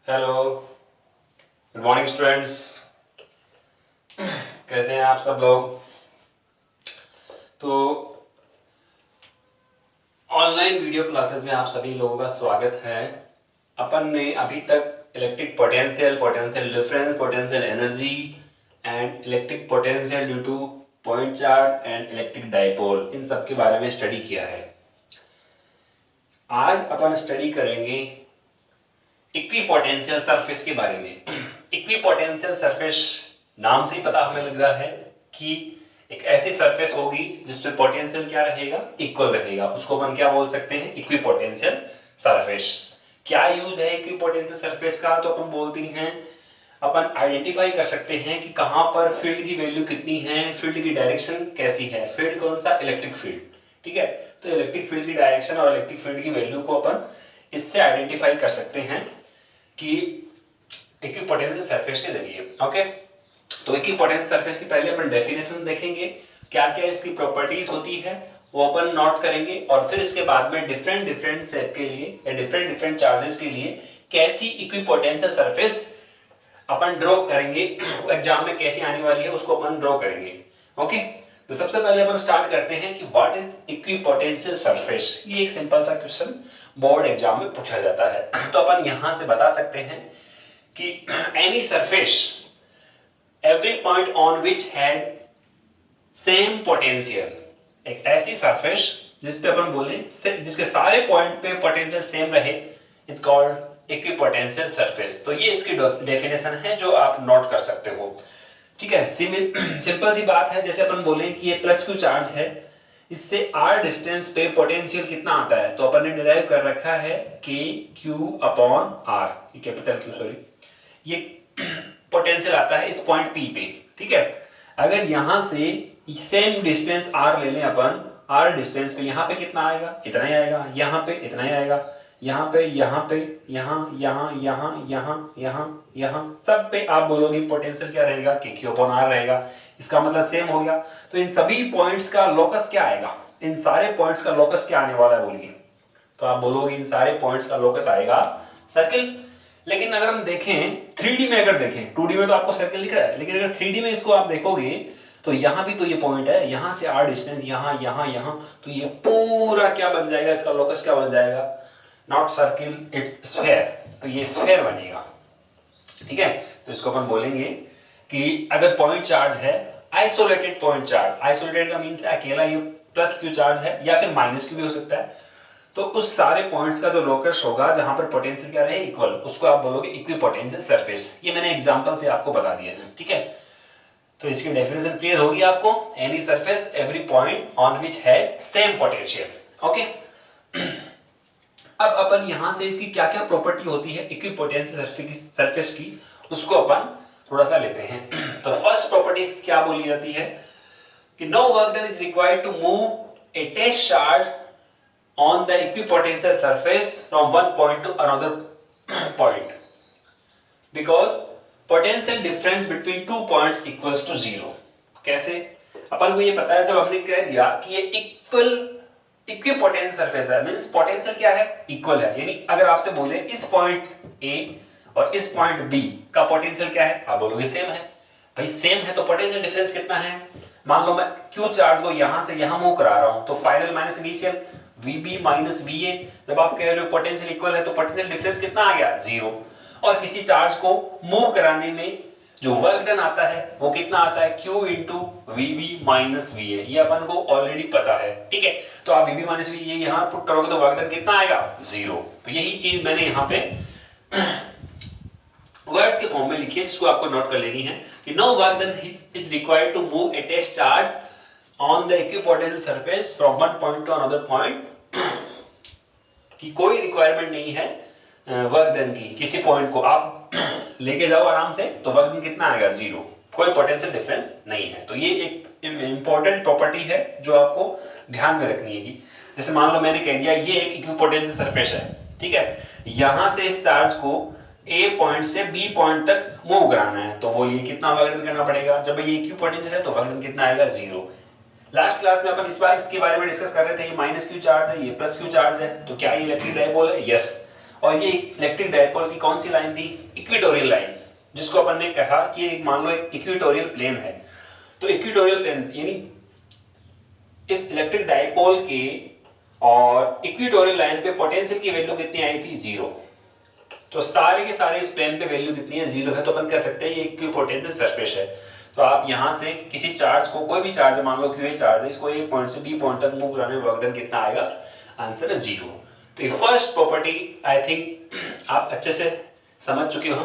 Hello, good morning students. कैसे हैं आप सब लोग? तो ऑनलाइन वीडियो क्लासेस में आप सभी लोगों का स्वागत है। अपन ने अभी तक electric potential, potential difference, potential energy and electric potential due to point charge and electric dipole, इन सब के बारे में स्टडी किया है। आज अपन स्टडी करेंगे इक्विपोटेंशियल सरफेस के बारे में। इक्विपोटेंशियल सरफेस नाम से ही पता हमें लग रहा है कि एक ऐसी सरफेस होगी जिसमें पोटेंशियल क्या रहेगा, इक्वल रहेगा। उसको अपन क्या बोल सकते हैं, इक्विपोटेंशियल सरफेस। क्या यूज है इक्विपोटेंशियल सरफेस का? तो अपन बोलते हैं, अपन आइडेंटिफाई कर सकते हैं कि कहां पर फील्ड की वैल्यू कितनी है, फील्ड की डायरेक्शन कैसी है। फील्ड कौन सा? Electric field. ठीक है, तो इलेक्ट्रिक फील्ड की डायरेक्शन और इलेक्ट्रिक फील्ड की वैल्यू को अपन इससे आइडेंटिफाई कर सकते हैं कि इक्विपोटेंशियल सरफेस के जरिए। ओके, तो इक्विपोटेंशियल सरफेस की पहले अपन डेफिनेशन देखेंगे, क्या क्या इसकी प्रॉपर्टीज होती है वो अपन नोट करेंगे, और फिर इसके बाद में डिफरेंट डिफरेंट सेट के लिए या डिफरेंट डिफरेंट चार्जेस के लिए कैसी इक्विपोटेंशियल सरफेस अपन ड्रॉ करेंगे, एग्जाम में कैसी आने वाली है उसको अपन ड्रॉ करेंगे। ओके, तो सबसे पहले अपन स्टार्ट करते हैं कि व्हाट इज इक्विपोटेंशियल सरफेस। ये एक सिंपल सा क्वेश्चन बोर्ड एग्जाम में पूछा जाता है। तो अपन यहां से बता सकते हैं कि any surface every point on which had same potential, एक ऐसी सरफेस जिस पे अपन बोले जिसके सारे पॉइंट पे पोटेंशियल सेम रहे, इट्स कॉल्ड इक्विपोटेंशियल सरफेस। तो ये इसकी डेफिनेशन है जो आप नोट कर सकते हो। ठीक है, सिंपल सी बात है। जैसे अपन बोले कि ये प्लस क्यू चार्ज है, इससे आर डिस्टेंस पे पोटेंशियल कितना आता है, तो अपन ने डिराइव कर रखा है K Q upon R, capital Q sorry, ये पोटेंशियल आता है इस पॉइंट पी पे। ठीक है, अगर यहां से सेम डिस्टेंस आर ले लें अपन, आर डिस्टेंस पे यहाँ पे कितना आएगा, इतना ही आएगा, यहाँ पे इतना ही आएगा, यहाँ पे, यहाँ पे, यहाँ, यहाँ, यहाँ, यहाँ, यहाँ, यहाँ, सब पे आप बोलोगे पोटेंशियल क्या रहेगा, के क्यू अपॉन आर रहेगा। इसका मतलब सेम हो गया। तो इन सभी पॉइंट्स का लोकस क्या आएगा, इन सारे पॉइंट्स का लोकस क्या आने वाला है बोलिए, तो आप बोलोगे इन सारे पॉइंट्स का लोकस आएगा सर्किल। लेकिन अगर हम देखें 3D में, अगर देखें 2D में तो आपको सर्किल दिख रहा है, लेकिन अगर 3D में इसको आप देखोगे तो यहां भी तो ये पॉइंट है, यहां से आर डिस्टेंस, यहां, यहां, यहां, तो ये पूरा क्या बन जाएगा, इसका लोकस क्या बन जाएगा, नॉट सर्किल इट्स स्फेयर, तो ये स्फेयर बनेगा। ठीक है, तो इसको अपन बोलेंगे कि अगर पॉइंट चार्ज है, आइसोलेटेड पॉइंट चार्ज, आइसोलेटेड का मींस अकेला ये प्लस क्यू चार्ज है या फिर माइनस क्यू भी हो सकता है, तो उस सारे पॉइंट्स का जो लोकस होगा जहां पर पोटेंशियल क्या रहे, इक्वल, उसको आप बोलोगे इक्विपोटेंशियल सरफेस। ये मैंने एग्जांपल से आपको बता दिया है। ठीक है, तो इसकी डेफिनेशन क्लियर होगी आपको, any surface every point on which has same potential. Okay, अब अपन यहां से इसकी क्या क्या प्रॉपर्टी होती है इक्विपोटेंशियल सरफेस की, उसको अपन थोड़ा सा लेते हैं। तो फर्स्ट प्रॉपर्टी क्या बोली जाती है कि no work done is required to move a test charge on the equipotential surface from one point to another point because potential difference between two points equals to zero। कैसे? अपन को ये पता है, जब हमने कह दिया कि ये इक्विपोटेंशियल सरफेस है, मींस पोटेंशियल क्या है, इक्वल है। यानी अगर आपसे बोले इस पॉइंट ए और इस पॉइंट बी का पोटेंशियल क्या है, आप बोलोगे सेम है। भाई सेम है तो पोटेंशियल डिफरेंस कितना है, मान लो मैं क्यू चार्ज को यहां से यहां मूव करा रहा हूं, तो final minus initial VB minus VA, जब आप कह रहे हो पोटेंशियल इक्वल है तो पोटेंशियल डिफरेंस कितना आ गया, जीरो। और किसी चार्ज को मूव कराने में जो वर्क डन आता है वो कितना आता है, Q into VB minus VA, ये अपन को ऑलरेडी पता है। ठीक है, तो आप VB माइनस VA यहां पुट करोगे तो वर्क डन कितना आएगा, जीरो। तो यही चीज मैंने यहां पे वर्ड्स के फॉर्म में लिखी है, जिसको आपको नोट कर लेनी है कि no work done is required to move a test charge on the equipotensial surface from one point to another point, कि कोई रिक्वायरमेंट नहीं है वर्क डन की, किसी पॉइंट को आप लेके जाओ आराम से तो वर्क डन कितना आएगा, जीरो, कोई पोटेंशियल डिफरेंस नहीं है। तो ये एक इंपॉर्टेंट प्रॉपर्टी है जो आपको ध्यान में रखनी है। जैसे मान लो मैंने कह दिया ये एक इक्विपोटेंशियल सरफेस है, ठीक है, यहां से इस चार्ज को ए पॉइंट से बी पॉइंट तक मूव कराना है, तो बोलिए कितना वर्क डन करना पड़ेगा, जब ये इक्विपोटेंशियल है तो वर्क डन कितना आएगा, जीरो। लास्ट क्लास में अपन इस बार इसके बारे में डिस्कस कर रहे थे, ये माइनस क्यू चार्ज है, ये प्लस क्यू चार्ज है, तो क्या ये इलेक्ट्रिक डाइपोल है, यस। और ये इलेक्ट्रिक डायपोल की कौन सी लाइन थी, इक्वेटोरियल लाइन, जिसको अपन ने कहा कि एक मान लो एक इक्वेटोरियल प्लेन है, तो इक्वेटोरियल प्लेन यानी इस इलेक्ट्रिक डायपोल के और इक्वेटोरियल लाइन पे पोटेंशियल की वैल्यू कितनी आई थी, 0। तो सारे के सारे इस प्लेन पे वैल्यू कितनी है, 0 है, तो अपन कह सकते हैं ये इक्विपोटेंशियल सरफेस है। तो आप यहां से किसी चार्ज को, कोई भी चार्ज मान लो क्यू चार्ज है, इसको ए पॉइंट से बी पॉइंट तक मूव कराने में वर्क डन कितना आएगा, आंसर है 0। तो ये फर्स्ट प्रॉपर्टी आई थिंक आप अच्छे से समझ चुके हो,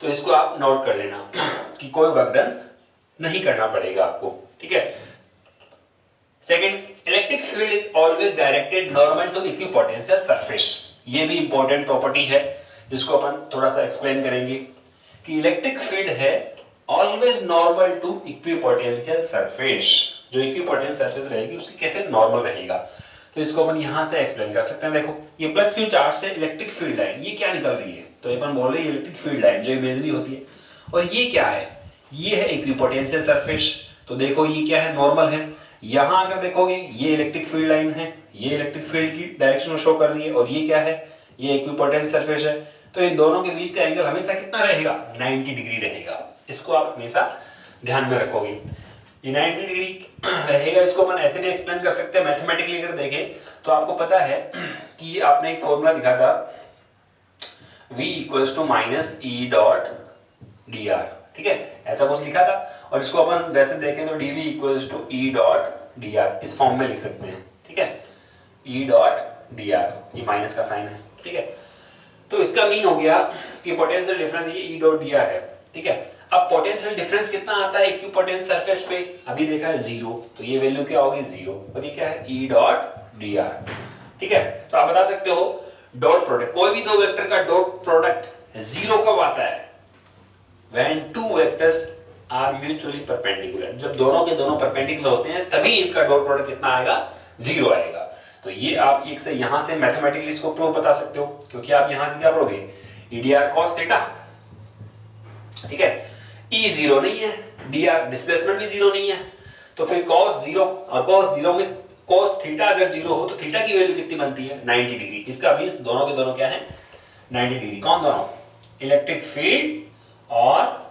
तो इसको आप नोट कर लेना कि कोई वर्क डन नहीं करना पड़ेगा आपको, ठीक है। Second, electric field is always directed normal to equipotential surface. ये भी इंपॉर्टेंट प्रॉपर्टी है जिसको अपन थोड़ा सा एक्सप्लेन करेंगे कि इलेक्ट्रिक फील्ड है always normal to equipotential surface. जो इक्विपोटेंशियल सरफेस रहेगी उसकी कैसे नॉर्मल रहेगा, तो इसको अपन यहां से एक्सप्लेन कर सकते हैं। देखो ये प्लस क्यू चार्ज से इलेक्ट्रिक फील्ड लाइन ये क्या निकल रही है, तो अपन बोल रहे हैं इलेक्ट्रिक फील्ड लाइन जो इमेजिनरी होती है, और ये क्या है, ये है इक्विपोटेंशियल सरफेस। तो देखो ये क्या है, नॉर्मल है। यहां अगर देखोगे ये इलेक्ट्रिक फील्ड लाइन है, ये इलेक्ट्रिक फील्ड की डायरेक्शन में शो कर रही है, और ये क्या है, ये इक्विपोटेंशियल सरफेस है। तो इन दोनों के बीच का एंगल हमेशा कितना रहेगा, 90 डिग्री रहेगा। इसको आप हमेशा ध्यान में रखोगे, ये 90 डिग्री रहेगा। इसको अपन ऐसे भी एक्सप्लेन कर सकते हैं मैथमेटिकली। अगर देखें तो आपको पता है कि आपने एक फॉर्मूला लिखा था v equals to minus E dot D R, ठीक है, ऐसा कुछ लिखा था। और इसको अपन वैसे देखें तो dv equals to E dot D R, इस फॉर्म में लिख सकते हैं, ठीक है, ई डॉट डी आर, ये माइनस का साइन है, ठीक है। तो इसका मीन हो गया कि पोटेंशियल डिफरेंस ये ई डॉट डी आर है, ठीक है। अब पोटेंशियल डिफरेंस कितना आता है इक्विपोटेंशियल सरफेस पे, अभी देखा है 0, तो ये वैल्यू क्या होगी 0, और ये क्या है ई डॉट डी आर, ठीक है। तो आप बता सकते हो डॉट प्रोडक्ट, कोई भी दो वेक्टर का डॉट प्रोडक्ट 0 कब आता है, when two vectors are mutually perpendicular, जब दोनों के दोनों परपेंडिकुलर होते हैं तभी इनका डॉट प्रोडक्ट कितना आएगा, 0 आएगा। तो ये आप एक से यहां से मैथमेटिकली इसको प्रूव बता सकते हो, क्योंकि आप यहां से क्या पढ़ोगे, ईडीआर cos थीटा, ठीक है, ई 0 नहीं है, डीआर डिस्प्लेसमेंट भी 0 नहीं है, तो फिर cos 0 और cos 0 में cos थीटा अगर 0 हो तो थीटा की वैल्यू कितनी बनती है, 90 डिग्री। इसका मींस दोनों के दोनों क्या है, 90 डिग्री। कौन दोनों, इलेक्ट्रिक फील्ड और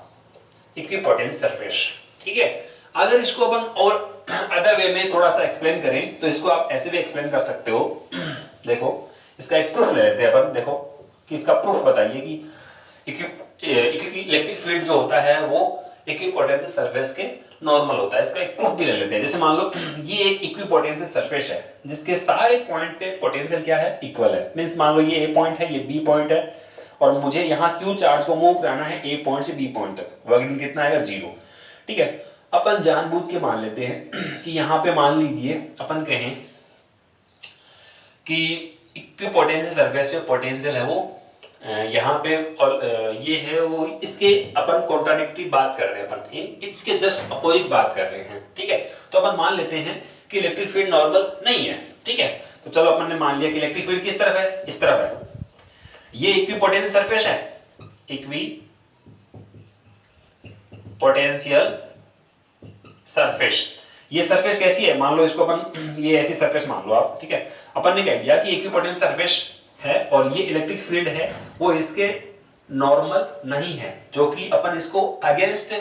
इक्विपोटेंशियल सरफेस, ठीक है। अगर इसको अपन और अदर वे में थोड़ा सा एक्सप्लेन करें तो इसको आप ऐसे भी एक्सप्लेन कर सकते हो। देखो इसका एक प्रूफ ले लेते हैं अपन, देखो कि इसका प्रूफ बताइए कि इलेक्ट्रिक फील्ड जो होता है वो इक्विपोटेंशियल सरफेस के नॉर्मल होता है। इसका एक प्रूफ भी ले लेते हैं। जैसे मान लो ये एक इक्विपोटेंशियल सरफेस है जिसके सारे पॉइंट पे पोटेंशियल क्या है, इक्वल है। मींस मान लो ये ए पॉइंट है, ये बी पॉइंट है, और मुझे यहाँ क्यू चार्ज को मूव कराना है ए पॉइंट से बी पॉइंट तक, वर्क डन कितना आएगा, 0, ठीक है। अपन जानबूझ के मान लेते हैं कि यहाँ पे मान लीजिए अपन कहें कि इक्विपोटेंशियल सरफेस पे पोटेंशियल है वो यहाँ पे, और ये है वो, इसके अपन कॉन्ट्राडिक्टरी बात कर रहे हैं, अपन इसके जस्ट अपोजिट बात कर रहे हैं, ठीक है। तो अपन मान लेते हैं कि इलेक्ट्रिक फील्ड नॉर्मल नहीं है, ठीक है। तो चलो अपन ने मान लिया कि इलेक्ट्रिक फील्ड किस तरफ है, इस तरफ है। ये इक्विपोटेंशियल सरफेस है, इक्विपोटेंशियल सरफेस। ये सरफेस कैसी है, मान लो इसको अपन ये ऐसी सरफेस मान लो आप, ठीक है। अपन ने कह दिया कि इक्विपोटेंशियल सरफेस है और ये इलेक्ट्रिक फील्ड है वो इसके नॉर्मल नहीं है, जो कि अपन इसको अगेंस्ट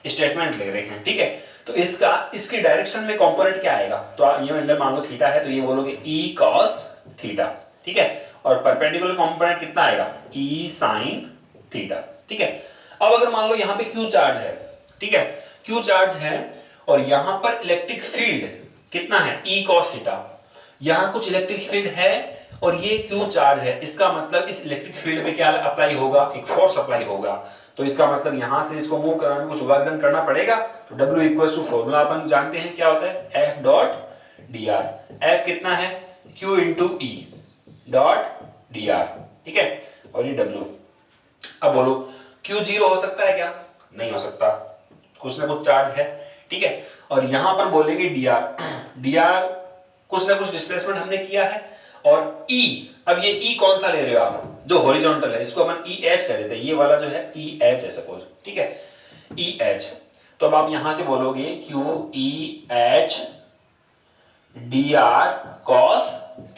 स्टेटमेंट ले रहे हैं, ठीक है। तो इसकी डायरेक्शन में कंपोनेंट क्या आएगा, तो ये एंगल मान लो थीटा है, तो ये बोलोगे ई cos थीटा, ठीक है। और परपेंडिकुलर कंपोनेंट कितना आएगा, ई sin थीटा, ठीक है। अब अगर मान लो यहाँ पे क्यू चार्ज है, ठीक है, क्यू चार्ज है और यहाँ पर इलेक्ट्रिक फील्ड कितना है, ई cos थीटा। यहाँ कुछ इलेक्ट्रिक फील्ड है और ये क्यू चार्ज है, इसका मतलब इस इलेक्ट्रिक फील्ड पे क्या अप्लाई होगा, एक फोर्स अप्लाई होगा। तो इसका मतलब यहां से इसको मूव कराने में कुछ वर्क डन करना पड़ेगा। तो W इक्वल्स टू फॉर्मूला अपन जानते हैं क्या होता है, F dot D are. F कितना है, Q इंटू ई डॉट डी आर, ठीक है, और ये W। अब बोलो Q 0 हो सकता है क्या, नहीं हो सकता, कुछ ना कुछ चार्ज है, ठीक है। और यहां पर बोलेंगे डी आर कुछ ना कुछ डिस्प्लेसमेंट हमने किया है, और E, अब ये E कौन सा ले रहे हो आप, जो हॉरिजॉन्टल है, इसको अपन EH कह देते हैं, ये वाला जो है EH है सपोज, ठीक है, EH। तो अब आप यहां से बोलोगे QEH dr cos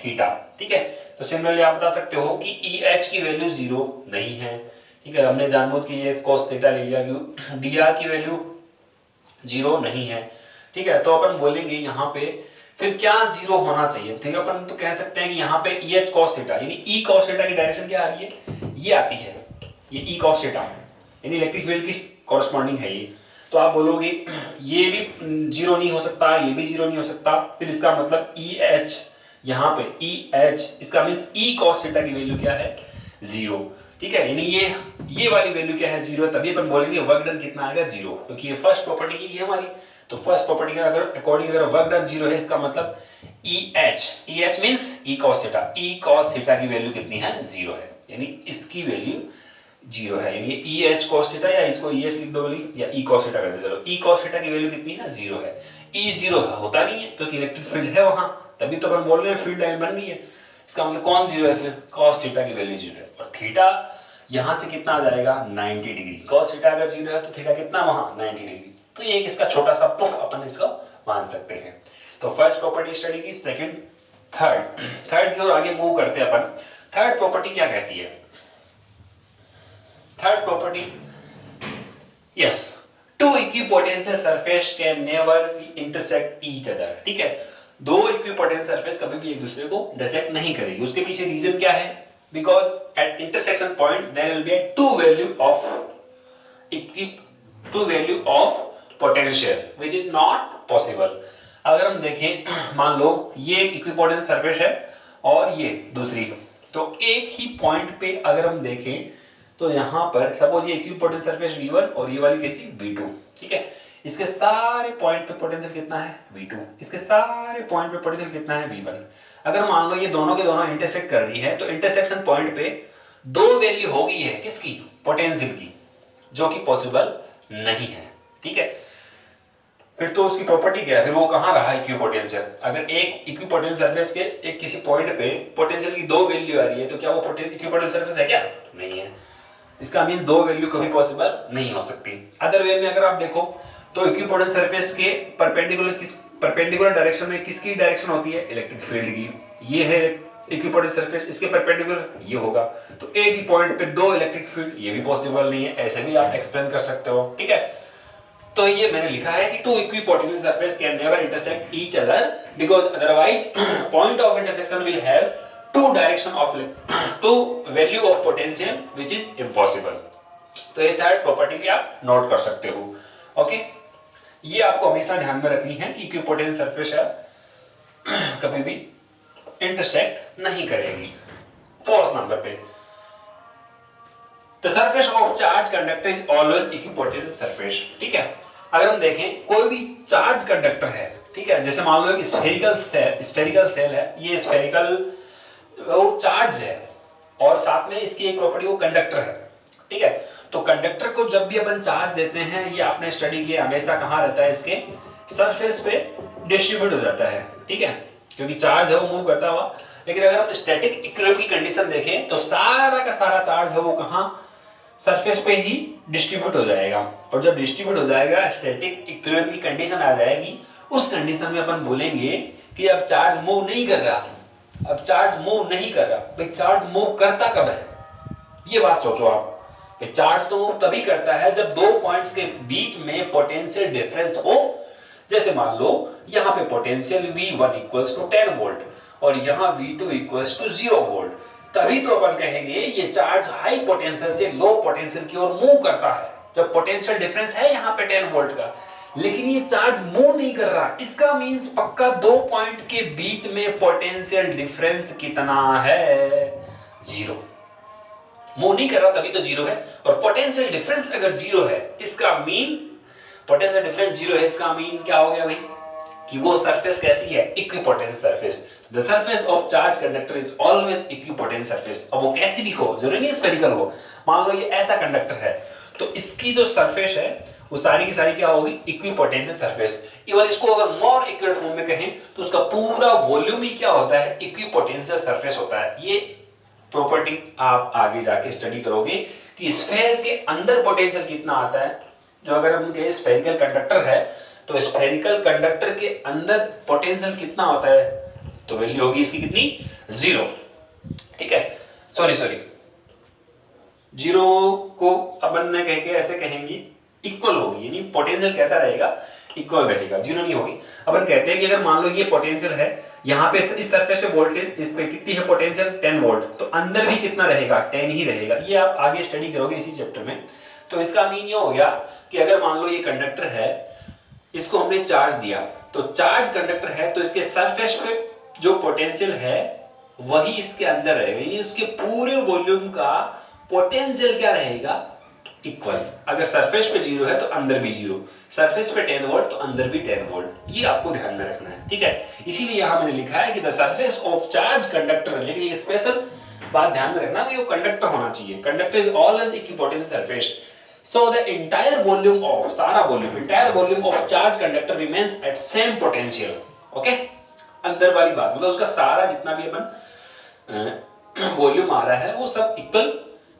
थीटा, ठीक है। तो तो सिमिलरली आप बता सकते हो कि EH की वैल्यू 0 नहीं है, ठीक है, हमने जानबूझ के ये cos थीटा ले लिया कि dr की वैल्यू 0 नहीं है, ठीक है। तो अपन बोलेंगे यहाँ पे फिर क्या 0 होना चाहिए, ठीक है। अपन तो कह सकते हैं कि यहाँ पे EH cos थीटा यानी E cos थीटा की डायरेक्शन क्या आ रही है, ये आती है, ये E cos थीटा यानी इलेक्ट्रिक फील्ड की कॉरस्पॉन्डिंग है ये। तो आप बोलोगे ये भी 0 नहीं हो सकता, ये भी 0 नहीं हो सकता, फिर इसका मतलब EH यहाँ पे EH इसका मींस E cos थीटा की वैल्यू क्या है, 0, ठीक है। यानी ये वाली वैल्यू क्या है, 0 है, तभी अपन बोलेंगे वर्क डन कितना आएगा, 0, क्योंकि ये फर्स्ट प्रॉपर्टी की है हमारी। तो फर्स्ट प्रॉपर्टी का अगर अकॉर्डिंग अगर वर्क डन 0 है, इसका मतलब EH means E cos theta, E cos theta की वैल्यू कितनी है, 0 है, यानी इसकी वैल्यू 0 है, यानी EH cos थीटा या इसको EH लिख दो बोली या E cos थीटा कर दे, चलो E cos थीटा की वैल्यू कितनी है, 0 है। E 0 होता नहीं है क्योंकि इलेक्ट्रिक फील्ड है वहां, तभी तो अपन बोल रहे हैं फील्ड लाइन बन रही है। इसका मतलब कौन 0 है, फिर cos थीटा की वैल्यू 0 है, और थीटा यहां से कितना आ जाएगा, 90 डिग्री। cos थीटा अगर 0 है तो थीटा कितना वहां, 90 डिग्री। तो ये एक इसका छोटा सा प्रूफ अपन इसको मान सकते हैं। तो फर्स्ट प्रॉपर्टी स्टडी की, सेकंड, थर्ड की ओर आगे मूव करते हैं अपन। थर्ड प्रॉपर्टी क्या कहती है, third property, yes, two equipotential surface can never intersect each other, ठीक है। दो इक्विपोटेंशियल सरफेस कभी भी एक दूसरे को इंटरसेक्ट नहीं करेगी। उसके पीछे रीजन क्या है, because at intersection point there will be two value of potential which is not possible. अगर हम देखें, मान लो ये एक इक्विपोटेंशियल सरफेस है और ये दूसरी, तो एक ही पॉइंट पे अगर हम देखें तो यहां पर सपोज ये इक्विपोटेंशियल सरफेस V1 और ये वाली कैसी V2, ठीक है। इसके सारे पॉइंट पे पोटेंशियल कितना है, V2, इसके सारे पॉइंट पे पोटेंशियल कितना है, V1। अगर मान लो ये दोनों के दोनों इंटरसेक्ट कर रही है तो इंटरसेक्शन पॉइंट पे दो वैल्यू हो गई है, किसकी, पोटेंशियल की, जो कि पॉसिबल नहीं है, ठीक है। फिर तो उसकी प्रॉपर्टी क्या है, फिर वो कहां रहा इक्विपोटेंशियल। अगर एक इक्विपोटेंशियल सरफेस के एक किसी पॉइंट पे पोटेंशियल की दो वैल्यू आ रही है तो क्या वो इक्विपोटेंशियल सरफेस है, क्या नहीं है। इसका मींस दो वैल्यू कभी पॉसिबल नहीं हो सकती। अदर वे में अगर आप देखो तो इक्विपोटेंशियल सरफेस के परपेंडिकुलर डायरेक्शन में किसकी डायरेक्शन होती है, इलेक्ट्रिक फील्ड की। ये है इक्विपोटेंशियल सरफेस, इसके परपेंडिकुलर ये होगा, तो एक ही पॉइंट पे दो इलेक्ट्रिक फील्ड, ये भी पॉसिबल नहीं है। ऐसे भी आप एक्सप्लेन कर सकते हो, ठीक है। तो ये मैंने लिखा है कि two equipotential surface can never intersect each other because otherwise point of intersection will have two direction of two value of potential which is impossible. तो ये थर्ड प्रॉपर्टी भी आप नोट कर सकते हो, ओके। ये आपको हमेशा ध्यान में रखनी है कि इक्विपोटेंशियल सरफेस है कभी भी इंटरसेक्ट नहीं करेगी। फोर्थ नंबर पे, the surface of charge conductor is always equipotential surface, ठीक है। अगर हम देखें कोई भी चार्ज कंडक्टर है, ठीक है, जैसे मान लो एक स्फेरिकल सेल है, ये स्फेरिकल वो चार्ज है और साथ में इसकी एक प्रॉपर्टी वो कंडक्टर है, ठीक है। तो कंडक्टर को जब भी अपन चार्ज देते हैं, ये आपने स्टडी किया, हमेशा कहां रहता है, इसके सरफेस पे डिस्ट्रीब्यूट हो जाता है, ठीक है, क्योंकि चार्ज है वो मूव करता हुआ। लेकिन अगर हम स्टैटिक इक्विलिब्रियम की कंडीशन देखें तो सारा का सारा चार्ज है वो कहां, सरफेस पे ही डिस्ट्रीब्यूट हो जाएगा। और जब डिस्ट्रीब्यूट हो जाएगा, स्टैटिक इक्विलिब्रियम की कंडीशन आ जाएगी, उस कंडीशन में अपन बोलेंगे कि अब चार्ज मूव नहीं कर रहा, अब चार्ज मूव नहीं कर रहा। भाई चार्ज मूव करता कब है, ये बात सोचो आप। चार्ज तो मूव तभी करता है जब दो पॉइंट्स के बीच में पोटेंशियल डिफरेंस हो। जैसे मान लो यहां पे potential V1 equals to 10 volt और यहां V2 इक्वल्स टू 0 वोल्ट, तभी तो अपन कहेंगे ये चार्ज हाई पोटेंशियल से लो पोटेंशियल की ओर मूव करता है, जब पोटेंशियल डिफरेंस है यहां पे 10 वोल्ट का। लेकिन ये चार्ज मूव नहीं कर रहा, इसका मींस पक्का दो पॉइंट के बीच में पोटेंशियल डिफरेंस कितना है, 0। मूव नहीं कर रहा तभी तो 0 है। और पोटेंशियल डिफरेंस अगर 0 है, इसका मीन पोटेंशियल डिफरेंस 0 है, इसका मीन क्या हो गया भाई, कि वो सरफेस कैसी है, equipotential surface. The surface of charge conductor is always equipotential surface. अब वो कैसी भी हो, जरूरी नहीं स्फेरिकल हो। मान लो ये ऐसा कंडक्टर है तो इसकी जो सरफेस है वो सारी की सारी क्या होगी, इक्विपोटेंशियल सरफेस। इवन इसको अगर मोर एक्यूरेट फॉर्म में कहें तो उसका पूरा वॉल्यूम ही क्या होता है, इक्विपोटेंशियल सरफेस होता है। ये प्रॉपर्टी आप आगे जाके स्टडी करोगे कि स्फेयर के अंदर पोटेंशियल कितना आता है। जो अगर हम कहें स्फेरिकल कंडक्टर है तो स्फेरिकल कंडक्टर के अंदर पोटेंशियल कितना होता है, तो वैल्यू होगी इसकी कितनी, 0। ठीक है, सॉरी जीरो को अपन ने कह के ऐसे कहेंगे इक्वल होगी, यानी पोटेंशियल कैसा रहेगा, इक्वल रहेगा, जीरो नहीं होगी। अपन कहते हैं कि अगर मान लो ये पोटेंशियल है, यहाँ पे इस सरफेस पे वोल्टेज, इस पे कितनी है पोटेंशियल 10 वोल्ट, तो अंदर भी कितना रहेगा 10 ही रहेगा। ये आप आगे स्टडी करोगे इसी चैप्टर में। तो इसका मीन ये हो गया कि अगर मान लो ये कंडक्टर है, इसको हमने चार्ज दिया, तो चार्ज कंडक्टर है तो इसके सरफेस पे जो पोटेंशियल है वही इसके अंदर रहेगा, यानी उसके पूरे वॉल्यूम का पोटेंशियल क्या रहेगा, इक्वल। अगर सरफेस पे जीरो है तो अंदर भी जीरो, सरफेस पे 10 वोल्ट तो अंदर भी 10 वोल्ट, ये आपको ध्यान में रखना है, ठीक है। इसीलिए यहां मैंने लिखा है कि the surface of charge conductor, लेकिन ये स्पेशल बात ध्यान में रखना कि वो कंडक्टर होना चाहिए, conductor is always equipotential surface, so the entire volume of, सारा volume, entire volume of charge conductor remains at same potential, okay. अंदर वाली बात मतलब उसका सारा जितना भी अपन वॉल्यूम आ रहा है वो सब इक्वल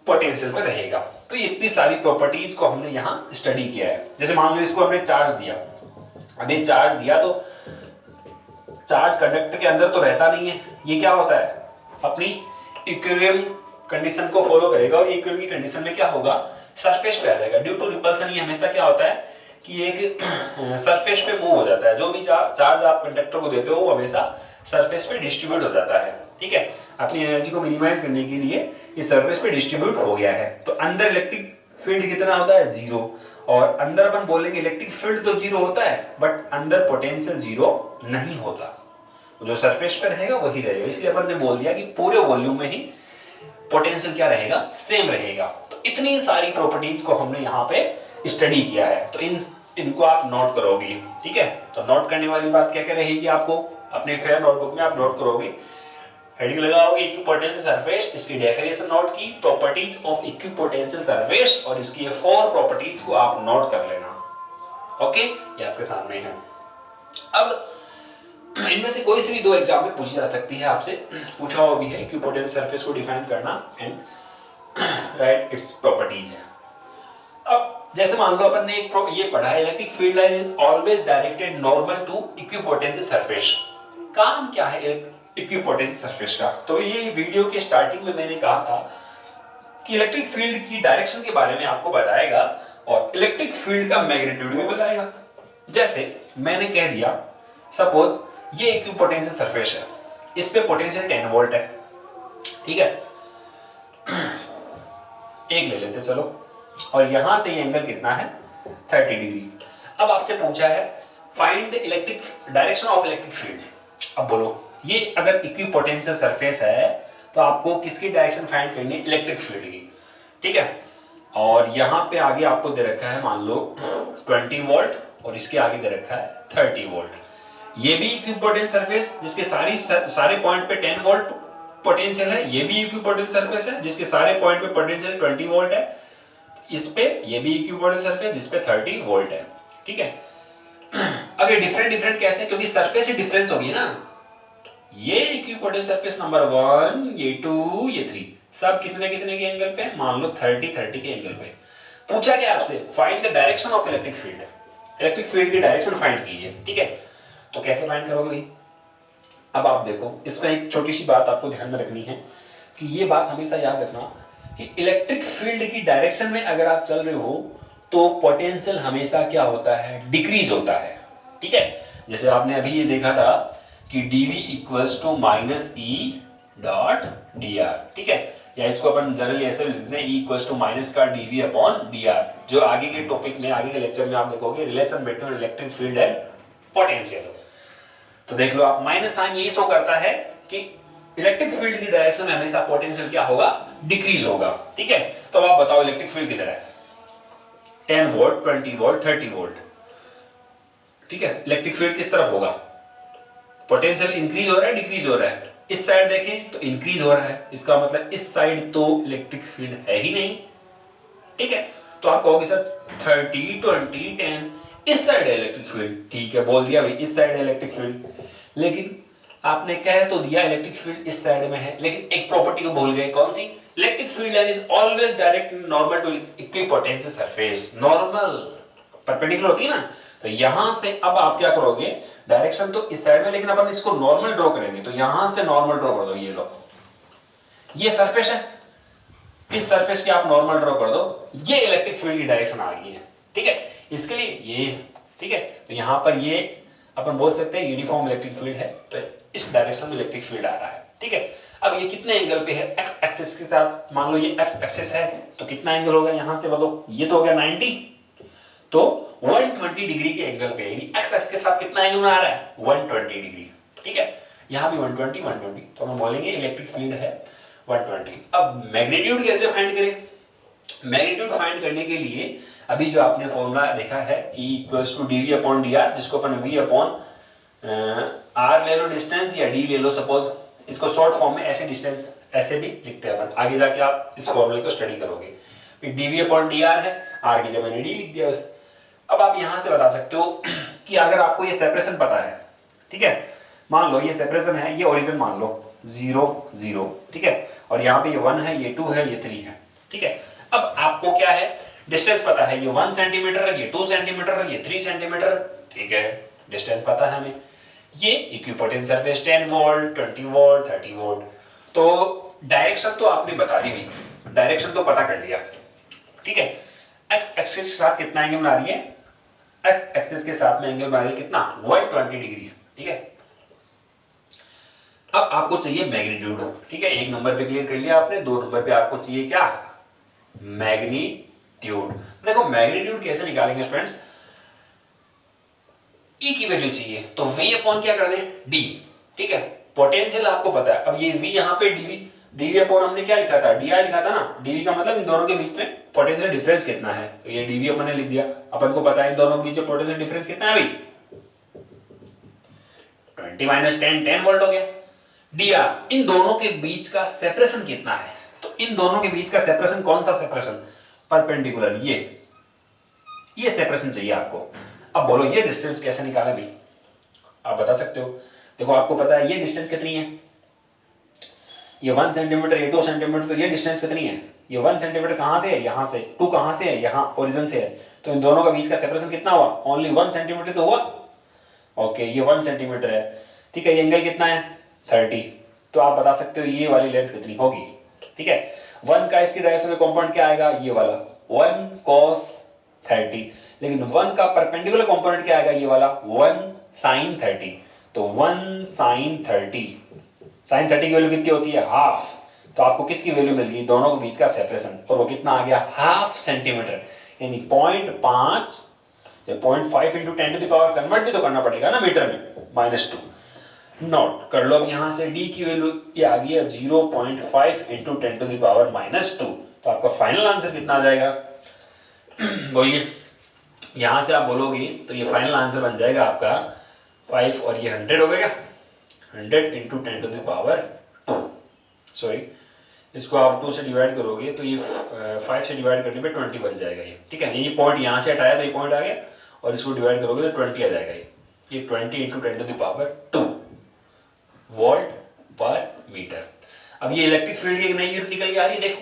पोटेंशियल पर रहेगा। तो ये इतनी सारी प्रॉपर्टीज को हमने यहाँ स्टडी किया है। जैसे मान लो इसको हमने चार्ज दिया, अभी चार्ज दिया तो चार्ज कंडक्टर के अंदर तो रहता नहीं है, ये क्या होता है, अपनी इक्विलिब्रियम कंडीशन को फॉलो करेगा, और इक्विलिब्रियम की कंडीशन में क्या होगा, सरफेस पे आ जाएगा। ड्यू टू रिपल्सन ये हमेशा क्या होता है कि एक सरफेस पे मूव हो जाता है, जो भी चार्ज आप कंडक्टर को देते हो वो हमेशा सरफेस पे डिस्ट्रीब्यूट हो जाता है, ठीक है। अपनी एनर्जी को मिनिमाइज करने के लिए ये सरफेस पे डिस्ट्रीब्यूट हो गया है। तो अंदर इलेक्ट्रिक फील्ड कितना होता है, जीरो, और अंदर अपन बोलेंगे इलेक्ट्रिक फील्ड तो जीरो होता है, बट अंदर पोटेंशियल जीरो नहीं होता, जो सरफेस पे रहेगा वही रहेगा। इसलिए अपन ने बोल दिया कि पूरे वॉल्यूम में ही पोटेंशियल क्या रहेगा, सेम रहेगा। तो इतनी सारी प्रॉपर्टीज को हमने यहाँ पे स्टडी किया है, तो इनको आप नोट करोगे, ठीक है। तो नोट करने वाली बात क्या क्या रहेगी, आपको अपने फेयर नोटबुक में आप नोट करोगे, हेडिंग लगाओगे इक्विपोटेंशियल सरफेस, इसकी डेफिनेशन नोट की, प्रॉपर्टीज ऑफ इक्विपोटेंशियल सरफेस, और इसकी ये 4 प्रॉपर्टीज को आप नोट कर लेना, ओके। ये आपके सामने है। अब इनमें से कोई से भी 2 एग्जाम में पूछी जा सकती है, आपसे पूछा हुआ भी है, इक्विपोटेंशियल सरफेस को डिफाइन करना एंड राइट इट्स प्रॉपर्टीज। अब जैसे मान लो अपन ने एक ये पढ़ा है, electric field line is always directed normal to equipotential surface. काम क्या है इक्विपोटेंशियल सरफेस का, तो ये वीडियो के स्टार्टिंग में मैंने कहा था कि इलेक्ट्रिक फील्ड की डायरेक्शन के बारे में आपको बताएगा और इलेक्ट्रिक फील्ड का मैग्नीट्यूड भी बताएगा। जैसे मैंने कह दिया, सपोज ये इक्विपोटेंशियल सरफेस है, इस पे पोटेंशियल 10 वोल्ट है, ठीक है, एक ले लेते चलो, और यहां से ये एंगल कितना है 30 डिग्री। अब आपसे पूछा है find the electric direction of electric field. अब बोलो, ये अगर इक्विपोटेंशियल सरफेस है तो आपको किसकी डायरेक्शन फाइंड करनी है, इलेक्ट्रिक फील्ड की, ठीक है। और यहाँ पे आगे आपको दे रखा है मान लो 20 वोल्ट, और इसके आगे दे रखा है 30 वोल्ट। ये भी इक्विपोटेंशियल सरफेस जिसके सारे पॉइंट पे 10 वोल्ट पोटेंशियल है, ये भी इक्विपोटेंशियल सरफेस है जिसके सारे पॉइंट पे पोटेंशियल 20 वोल्ट है, इस पे ये भी इक्विपोटेंशियल सरफेस जिस पे 30 वोल्ट है, ठीक है। अब ये डिफरेंट कैसे, क्योंकि सरफेस ही डिफरेंस होगी ना, ये इक्विपोटेंशियल सरफेस नंबर 1, ये 2, ये 3, सब कितने के एंगल पे, मान लो 30 के एंगल पे। पूछा क्या आपसे, find the direction of electric field, electric field की डायरेक्शन फाइंड कीजिए, ठीक है। तो कैसे फाइंड करोगे भाई, अब आप देखो, इसमें एक छोटी सी बात आपको ध्यान में रखनी है कि ये बात हमेशा याद रखना कि इलेक्ट्रिक फील्ड की डायरेक्शन में अगर आप चल रहे हो तो पोटेंशियल हमेशा क्या होता है, डिक्रीज होता है, ठीक है। जैसे आपने अभी ये देखा था कि dv equals to minus E dot D R, ठीक है, या इसको अपन जनरली ऐसे भी लिखते हैं ई इक्वल्स टू माइनस का dv अपॉन डी आर, जो आगे के टॉपिक में, आगे के लेक्चर में आप देखोगे relation between electric field and potential. तो देख लो आप, माइनस साइन यही शो करता है कि इलेक्ट्रिक फील्ड की डायरेक्शन में हमेशा पोटेंशियल क्या होगा, डिक्रीज होगा, ठीक है। तो अब आप बताओ इलेक्ट्रिक फील्ड किधर है, 10 वोल्ट, 20 वोल्ट, 30 वोल्ट, ठीक है। इलेक्ट्रिक फील्ड किस तरफ होगा, पोटेंशियल इंक्रीज हो रहा है, डिक्रीज हो रहा है। इस साइड देखें तो इंक्रीज हो रहा है, इसका मतलब इस साइड तो इलेक्ट्रिक फील्ड है ही नहीं, ठीक है। तो आप कहोगे सर 30, 20, 10 इस साइड है इलेक्ट्रिक फील्ड, ठीक है, बोल दिया भाई इस साइड है इलेक्ट्रिक फील्ड, लेकिन आपने कह तो दिया इलेक्ट्रिक फील्ड इस साइड में है, लेकिन एक प्रॉपर्टी को भूल गए, कौन सी, electric field line is always direct normal to equipotential surface, normal perpendicular होती है ना। तो यहां से अब आप क्या करोगे, डायरेक्शन तो इस साइड में, लेकिन अपन इसको नॉर्मल ड्रॉ करेंगे, तो यहां से नॉर्मल ड्रॉ कर दो, ये लो, ये सरफेस है, इस सरफेस की आप नॉर्मल ड्रॉ कर दो, ये इलेक्ट्रिक फील्ड की डायरेक्शन आ गई है, ठीक है। इसके लिए ये, ठीक है, तो यहां पर ये अपन बोल सकते हैं यूनिफॉर्म इलेक्ट्रिक फील्ड है, तो इस डायरेक्शन में इलेक्ट्रिक फील्ड आ रहा है, ठीक है। अब ये कितने एंगल पे है, एक्स एक्सिस के साथ, मान लो ये एक्स एक्सिस है, तो कितना एंगल होगा यहां से, मतलब ये तो हो गया 90, तो 120 डिग्री के एंगल पे, यानी एक्स एक्सिस के साथ कितना एंगल आ रहा है, 120 डिग्री, ठीक है। यहां भी 120 120, तो हम बोलेंगे इलेक्ट्रिक फील्ड है 120। अब मैग्नीट्यूड कैसे फाइंड करें, मैग्नीट्यूड फाइंड करने के लिए अभी जो आपने फॉर्मूला देखा है E equals to dv upon dr, जिसको अपन v अपॉन r ले लो डिस्टेंस, या d ले लो सपोज, इसको शॉर्ट फॉर्म में ऐसे डिस्टेंस ऐसे भी लिखते हैं अपन, आगे जाके आप इस फॉर्मूले को स्टडी करोगे। फिर dv अपॉन dr है, r की जगह मैंने d लिख दिया बस। अब आप यहां से बता सकते हो कि अगर आपको ये सेपरेशन पता है, ठीक है, मान लो ये सेपरेशन है, ये ओरिजिन मान लो 0 0, ठीक है, और यहाँ पे ये 1 है, ये 2 है, ये 3 है, ठीक है। अब आपको क्या है, डिस्टेंस पता है, ये 1 सेंटीमीटर है, ये 2 सेंटीमीटर है, ये 3 सेंटीमीटर, ठीक है, डिस्टेंस पता है हमें। ये equipotential surface 10 volt 20 volt 30 volt, तो डायरेक्शन तो आपने बता दी भाई, डायरेक्शन तो पता कर लिया, ठीक है। एक्स एक्सिस के साथ कितना एंगल बना रही है, एक्स एक्सिस के साथ में एंगल बना रही है कितना, 120 डिग्री, ठीक है। अब आपको चाहिए मैग्नीट्यूड, ठीक है, एक नंबर पे क्लियर कर लिया आपने, दो नंबर पे आपको चाहिए क्या, मैग्नीट्यूड। देखो मैग्नीट्यूड कैसे निकालेंगे स्टूडेंट्स, ई की वैल्यू चाहिए, तो v अपॉन क्या कर दें, d, ठीक है। पोटेंशियल आपको पता है, अब ये v यहाँ पे dv अपॉन हमने क्या लिखा था, dr लिखा था ना, dv का मतलब इन दोनों के बीच में पोटेंशियल डिफरेंस कितना है, तो ये dv अपन ने लिख दिया, अपन को पता है इन दोनों के बीच में पोटेंशियल डिफरेंस कितना है भाई, 20 माइनस 10 10 वोल्ट हो गया। dr, इन दोनों के बीच का सेपरेशन कितना है, तो इन दोनों के बीच का सेपरेशन, कौन सा सेपरेशन, परपेंडिकुलर, ये सेपरेशन चाहिए आपको। अब बोलो ये डिस्टेंस कैसे निकाले भाई, आप बता सकते हो, देखो आपको पता है ये डिस्टेंस कितनी है, ये 1 सेंटीमीटर, ये 2 सेंटीमीटर, तो ये डिस्टेंस कितनी है, ये 1 सेंटीमीटर कहां से है, यहां से, 2 कहां से है, यहां ओरिजिन से है, तो इन दोनों के बीच का सेपरेशन कितना हुआ, ओनली 1 सेंटीमीटर तो हुआ, ओके, ये 1 सेंटीमीटर है, ठीक है। ये एंगल कितना है 30, तो आप बता सकते हो ये वाली लेंथ कितनी होगी, ठीक है। 1 का इसकी डायरेक्शन में कंपोनेंट क्या आएगा, ये वाला 1 cos 30, लेकिन 1 का परपेंडिकुलर कंपोनेंट क्या आएगा, ये वाला 1 sin 30, तो 1 sin 30, sin 30 की वैल्यू कितनी होती है, हाफ, तो आपको किसकी वैल्यू मिल गई, दोनों के बीच का सेपरेशन, और वो कितना आ गया, हाफ सेंटीमीटर, यानी 0.5 या 0.5 into 10 to the power, convert भी तो करना पड़ेगा ना मीटर में, -2, नोट कर लो। अब यहां से d की वैल्यू ये आ गई है 0.5 इंटू 10 टू द पावर -2, तो आपका फाइनल आंसर कितना आ जाएगा बोलिए, यहां से आप बोलोगे तो ये फाइनल आंसर बन जाएगा आपका 5, और ये 100 हो गया, 100 into 10 to the power 2, sorry, इसको आप 2 से डिवाइड करोगे तो ये 5 से डिवाइड करने पे 20 बन जाएगा ये, ठीक है। ये पॉइंट यहाँ से हटाया तो ये पॉइंट आ गया, और इसको डिवाइड करोगे तो 20 आ जाएगा ये 20 into 10 to the power 2 volt per metre. अब ये इलेक्ट्रिक फील्ड की एक नई यूनिट निकल के आ रही है, देखो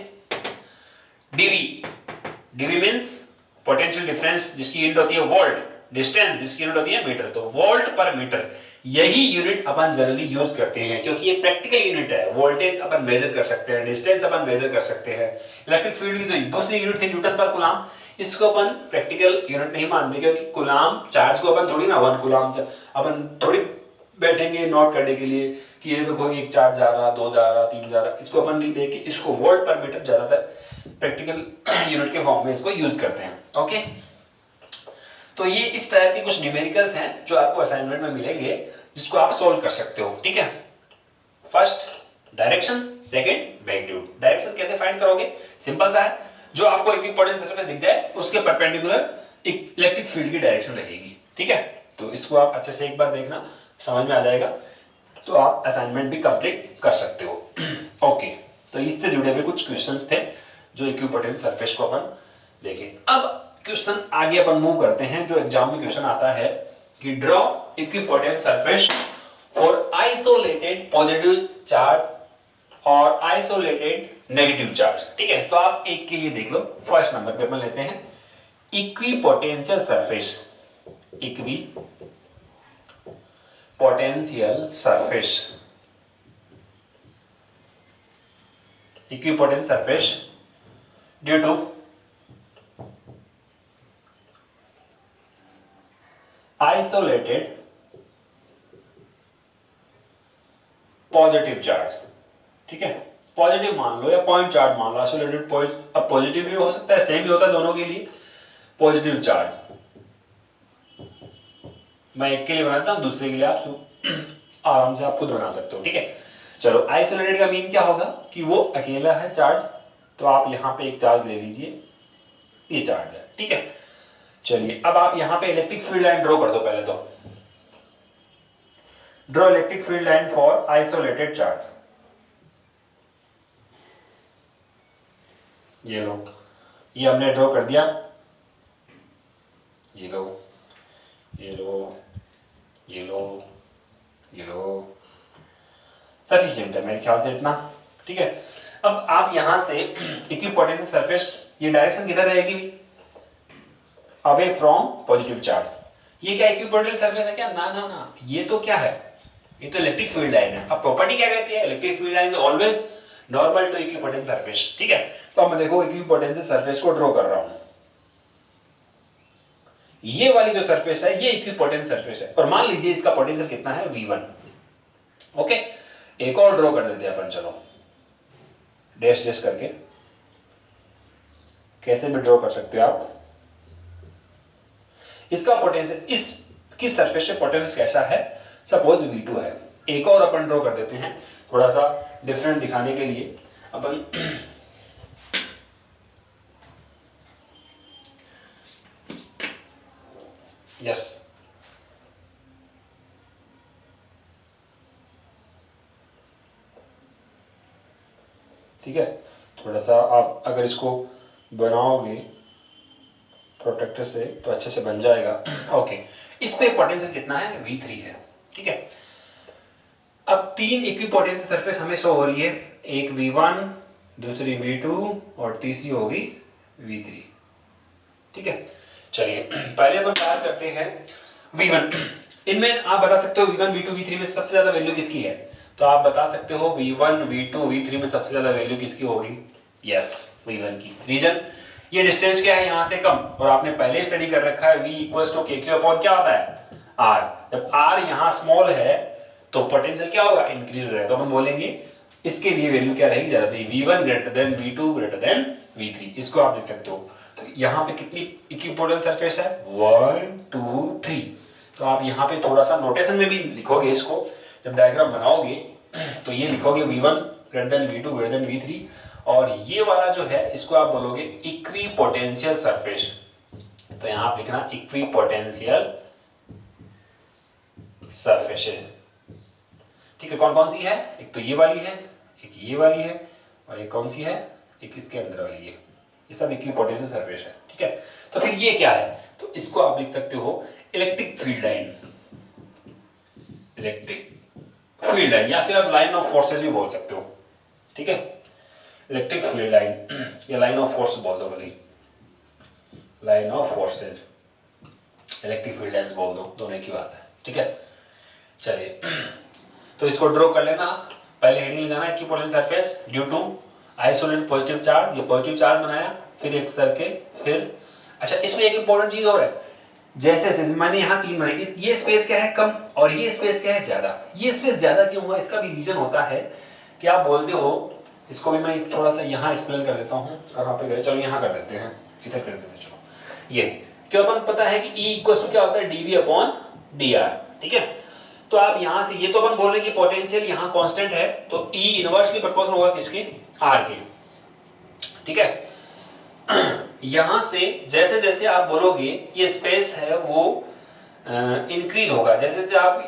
dv मींस पोटेंशियल डिफरेंस, जिसकी यूनिट होती है वोल्ट, डिस्टेंस जिसकी यूनिट होती है मीटर, तो वोल्ट पर मीटर, यही यूनिट अपन जनरली यूज करते हैं, क्योंकि ये प्रैक्टिकल यूनिट है, वोल्टेज अपन मेजर कर सकते हैं, डिस्टेंस अपन मेजर कर सकते हैं। इलेक्ट्रिक फील्ड की जो दूसरी यूनिट थी न्यूटन पर कूलाम, इसको अपन प्रैक्टिकल यूनिट नहीं मानते, क्योंकि कूलाम चार्ज को अपन थोड़ी ना 1 कूलाम अपन थोड़ी बैठेंगे नोट करने के लिए कि ये देखो एक चार्ज जा रहा, 2 जा रहा, 3 जा रहा, इसको अपन नहीं देख के, इसको वोल्ट पर मीटर ज्यादातर प्रैक्टिकल यूनिट के फॉर्म में इसको यूज करते हैं, ओके। तो ये इस तरह के कुछ न्यूमेरिकल्स हैं जो आपको असाइनमेंट में मिलेंगे, जिसको आप सोल्व कर सकते हो, ठीक है। First direction, second magnitude. Direction कैसे फाइंड करोगे, सिंपल सा है, जो आपको इक्विपोटेंशियल सरफेस दिख जाए उसके परपेंडिकुलर एक इलेक्ट्रिक फील्ड की डायरेक्शन रहेगी, ठीक है। तो इसको आप अच्छे से एक बार देखना, समझ में आ जाएगा, तो आप असाइनमेंट भी कंप्लीट कर सकते हो ओके। तो इससे जुड़े हुए कुछ क्वेश्चंस थे जो इक्विपोटेंशियल सरफेस को अपन देखें। अब क्वेश्चन आगे अपन मूव करते हैं, जो एग्जाम में क्वेश्चन आता है कि draw equipotential surface for isolated positive charge और आइसोलेटेड नेगेटिव चार्ज, ठीक है। तो आप एक के लिए देख लो, फर्स्ट नंबर पे अपन लेते हैं equipotential surface, potential surface, equipotential surface due to isolated positive charge. ठीक है, पॉजिटिव मान लो या पॉइंट चार्ज मान लो, आइसोलेटेड पॉइंट। अब पॉजिटिव भी हो सकता है, सेम भी होता है दोनों के लिए। पॉजिटिव चार्ज मैं एक के लिए बनाता हूं, दूसरे के लिए आप आराम से आप खुद बना सकते हो। ठीक है, चलो आइसोलेटेड का मीन क्या होगा कि वो अकेला है चार्ज, तो आप यहां पे एक चार्ज ले लीजिए, ये चार्ज है। ठीक है, चलिए अब आप यहां पे इलेक्ट्रिक फील्ड लाइन ड्रॉ कर दो। पहले तो draw electric field line for isolated charge. ये लो, ये हमने ड्रॉ कर दिया। ये लो, ये लो, ये लो, ये लो, सफिशिएंट है मेरे ख्याल से इतना। ठीक है, अब आप यहां से इक्विपोटेंशियल सरफेस, ये डायरेक्शन किधर रहेगी? Away from positive charge. ये क्या इक्विपोटेंशियल सरफेस है क्या? ना ना ना, ये तो क्या है, ये तो इलेक्ट्रिक फील्ड लाइन है। अब प्रॉपर्टी क्या कहती है? Electric field line is always normal to equipotential surface. ठीक है, तो अब मैं देखो इक्विपोटेंशियल सरफेस को ड्रॉ कर रहा हूं। ये वाली जो सरफेस है ये इक्विपोटेंशियल सरफेस है, और मान लीजिए इसका पोटेंशियल कितना है? V1। ओके, एक और ड्रॉ कर देते हैं अपन। चलो डैश डैश करके, कैसे भी ड्रॉ कर सकते हो आप। इसका पोटेंशियल, इसकी सरफेस पे पोटेंशियल कैसा है? सपोज V2 है। एक और अपन ड्रॉ कर देते हैं, थोड़ा सा डिफरेंट दिखाने के लिए। अपन यस, ठीक है, थोड़ा सा आप अगर इसको बनाओगे प्रोटेक्टर से तो अच्छे से बन जाएगा। ओके, इस पे पोटेंशियल कितना है? V3 है। ठीक है, अब तीन इक्विपोटेंशियल सरफेस हमें शो हो रही है, एक V1, दूसरी V2 और तीसरी होगी V3। ठीक है, चलिए पहले अपन बात करते हैं V1। इनमें आप बता सकते हो V1, V2, V3 में सबसे ज्यादा वैल्यू किसकी है? तो आप बता सकते हो V1, V2, V3 में सबसे ज्यादा वैल्यू किसकी होगी? यस, V1 की। रीजन, ये डिस्टेंस क्या है यहाँ से कम, और आपने पहले स्टडी कर रखा है V equals to KQ upon क्या होता है? R। जब R यहाँ स्मॉल है तो पोटेंशियल क्या होगा? इंक्रीज रहेगा। तो अपन बोलेंगे इसके लिए वैल्यू क्या रहेगी? ज्यादा रहेगी, V1 greater than V2 greater than V3। इसको आप लिख सकते हो। तो यहाँ पे कितनी इक्विपोटेंशियल सरफेस है? 1 2 3। तो आप यहाँ पे थोड़ा सा नोटेशन में भी लिखोगे इसको, जब डायग्राम बनाओगे तो ये लिखोगे V1 greater than V2 greater than V3, और ये वाला जो है इसको आप बोलोगे इक्विपोटेंशियल सरफेस। तो यहाँ आप लिखना इक्विपोटेंशियल सरफेस। ठीक है, कौन कौन सी है? एक तो ये वाली है, एक ये वाली है, और एक कौन सी है? एक इसके अंदर वाली है। ये सब इक्विपोटेंशियल सरफेस है। ठीक है, तो फिर ये क्या है? तो इसको आप लिख सकते हो electric field line. Electric field line, या फिर आप लाइन ऑफ फोर्सेस भी बोल सकते हो। ठीक है, इलेक्ट्रिक फील्ड लाइन या लाइन ऑफ फोर्स बोल दो, भले line of forces, electric field lines बोल दो, दोनों की बात है। ठीक है, चलिए तो इसको ड्रॉ कर लेना। पहले हेडिंग लगाना है equipotential surface due to isolated positive charge. ये पॉजिटिव चार्ज बनाया, फिर एक सर्किल, फिर अच्छा इसमें एक इंपॉर्टेंट चीज और है, जैसे मैंने यहाँ तीन बनाई, ये स्पेस क्या है? कम, और ये स्पेस क्या है? ज्यादा। ये स्पेस ज्यादा क्यों हुआ? इसका भी रीजन होता है कि आप बोलते हो, इसको भी मैं थोड़ा सा यहाँ एक्सप्लेन कर देता हूँ। कहाँ पे गए? चलो यहाँ कर देते हैं, इधर कर देते हैं। चलो ये क्यों अपन पता है कि E इक्वल टू क्या होता है? dV upon dr। ठीक है, तो आप यहाँ से, ये तो अपन बोल रहे हैं कि पोटेंशियल यहाँ कांस्टेंट है, तो E इनवर्सली प्रोपोर्शनल होगा किसके? R के। ठीक है, यहां से जैसे जैसे आप बोलोगे ये स्पेस है वो इंक्रीज होगा, जैसे जैसे आप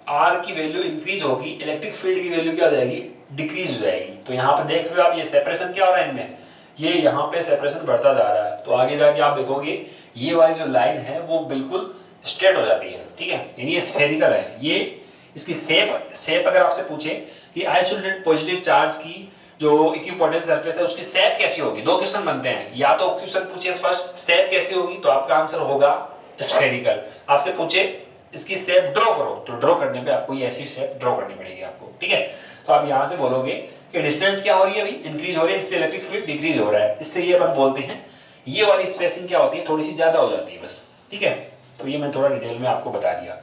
R की वैल्यू इंक्रीज होगी, इलेक्ट्रिक फील्ड की वैल्यू क्या हो जाएगी? डिक्रीज हो जाएगी। तो यहाँ पे देख रहे हो आप, ये सेपरेशन क्या हो रहा है इनमें? ये यहाँ पे सेपरेशन बढ़ता जा रहा है। तो आगे जाके आप देखोगे ये वाली जो लाइन है वो बिल्कुल स्ट्रेट हो जाती है। ठीक है, यानी ये स्फेरिकल है। ये इसकी शेप अगर आपसे पूछे कि आइसोलेटेड पॉजिटिव चार्ज की जो इक्विपोटेंशियल सरफेस है उसकी शेप कैसी होगी, दो क्वेश्चन बनते हैं। या तो क्वेश्चन पूछे फर्स्ट शेप कैसी होगी, तो आपका आंसर होगा स्फेरिकल। आपसे पूछे इसकी शेप ड्रॉ करो, तो ड्रॉ करने पे आपको ये ऐसी शेप ड्रॉ करनी पड़ेगी आपको। ठीक है, तो आप यहां से बोलोगे कि डिस्टेंस क्या हो रही है अभी, इंक्रीज हो रही है, इससे इलेक्ट्रिक फील्ड डिक्रीज हो रहा है, इससे ये अपन बोलते हैं ये वाली स्पेसिंग क्या होती है, थोड़ी सी ज़्यादा हो जाती है बस, ठीक है। तो ये मैं थोड़ा डिटेल में आपको बता दिया,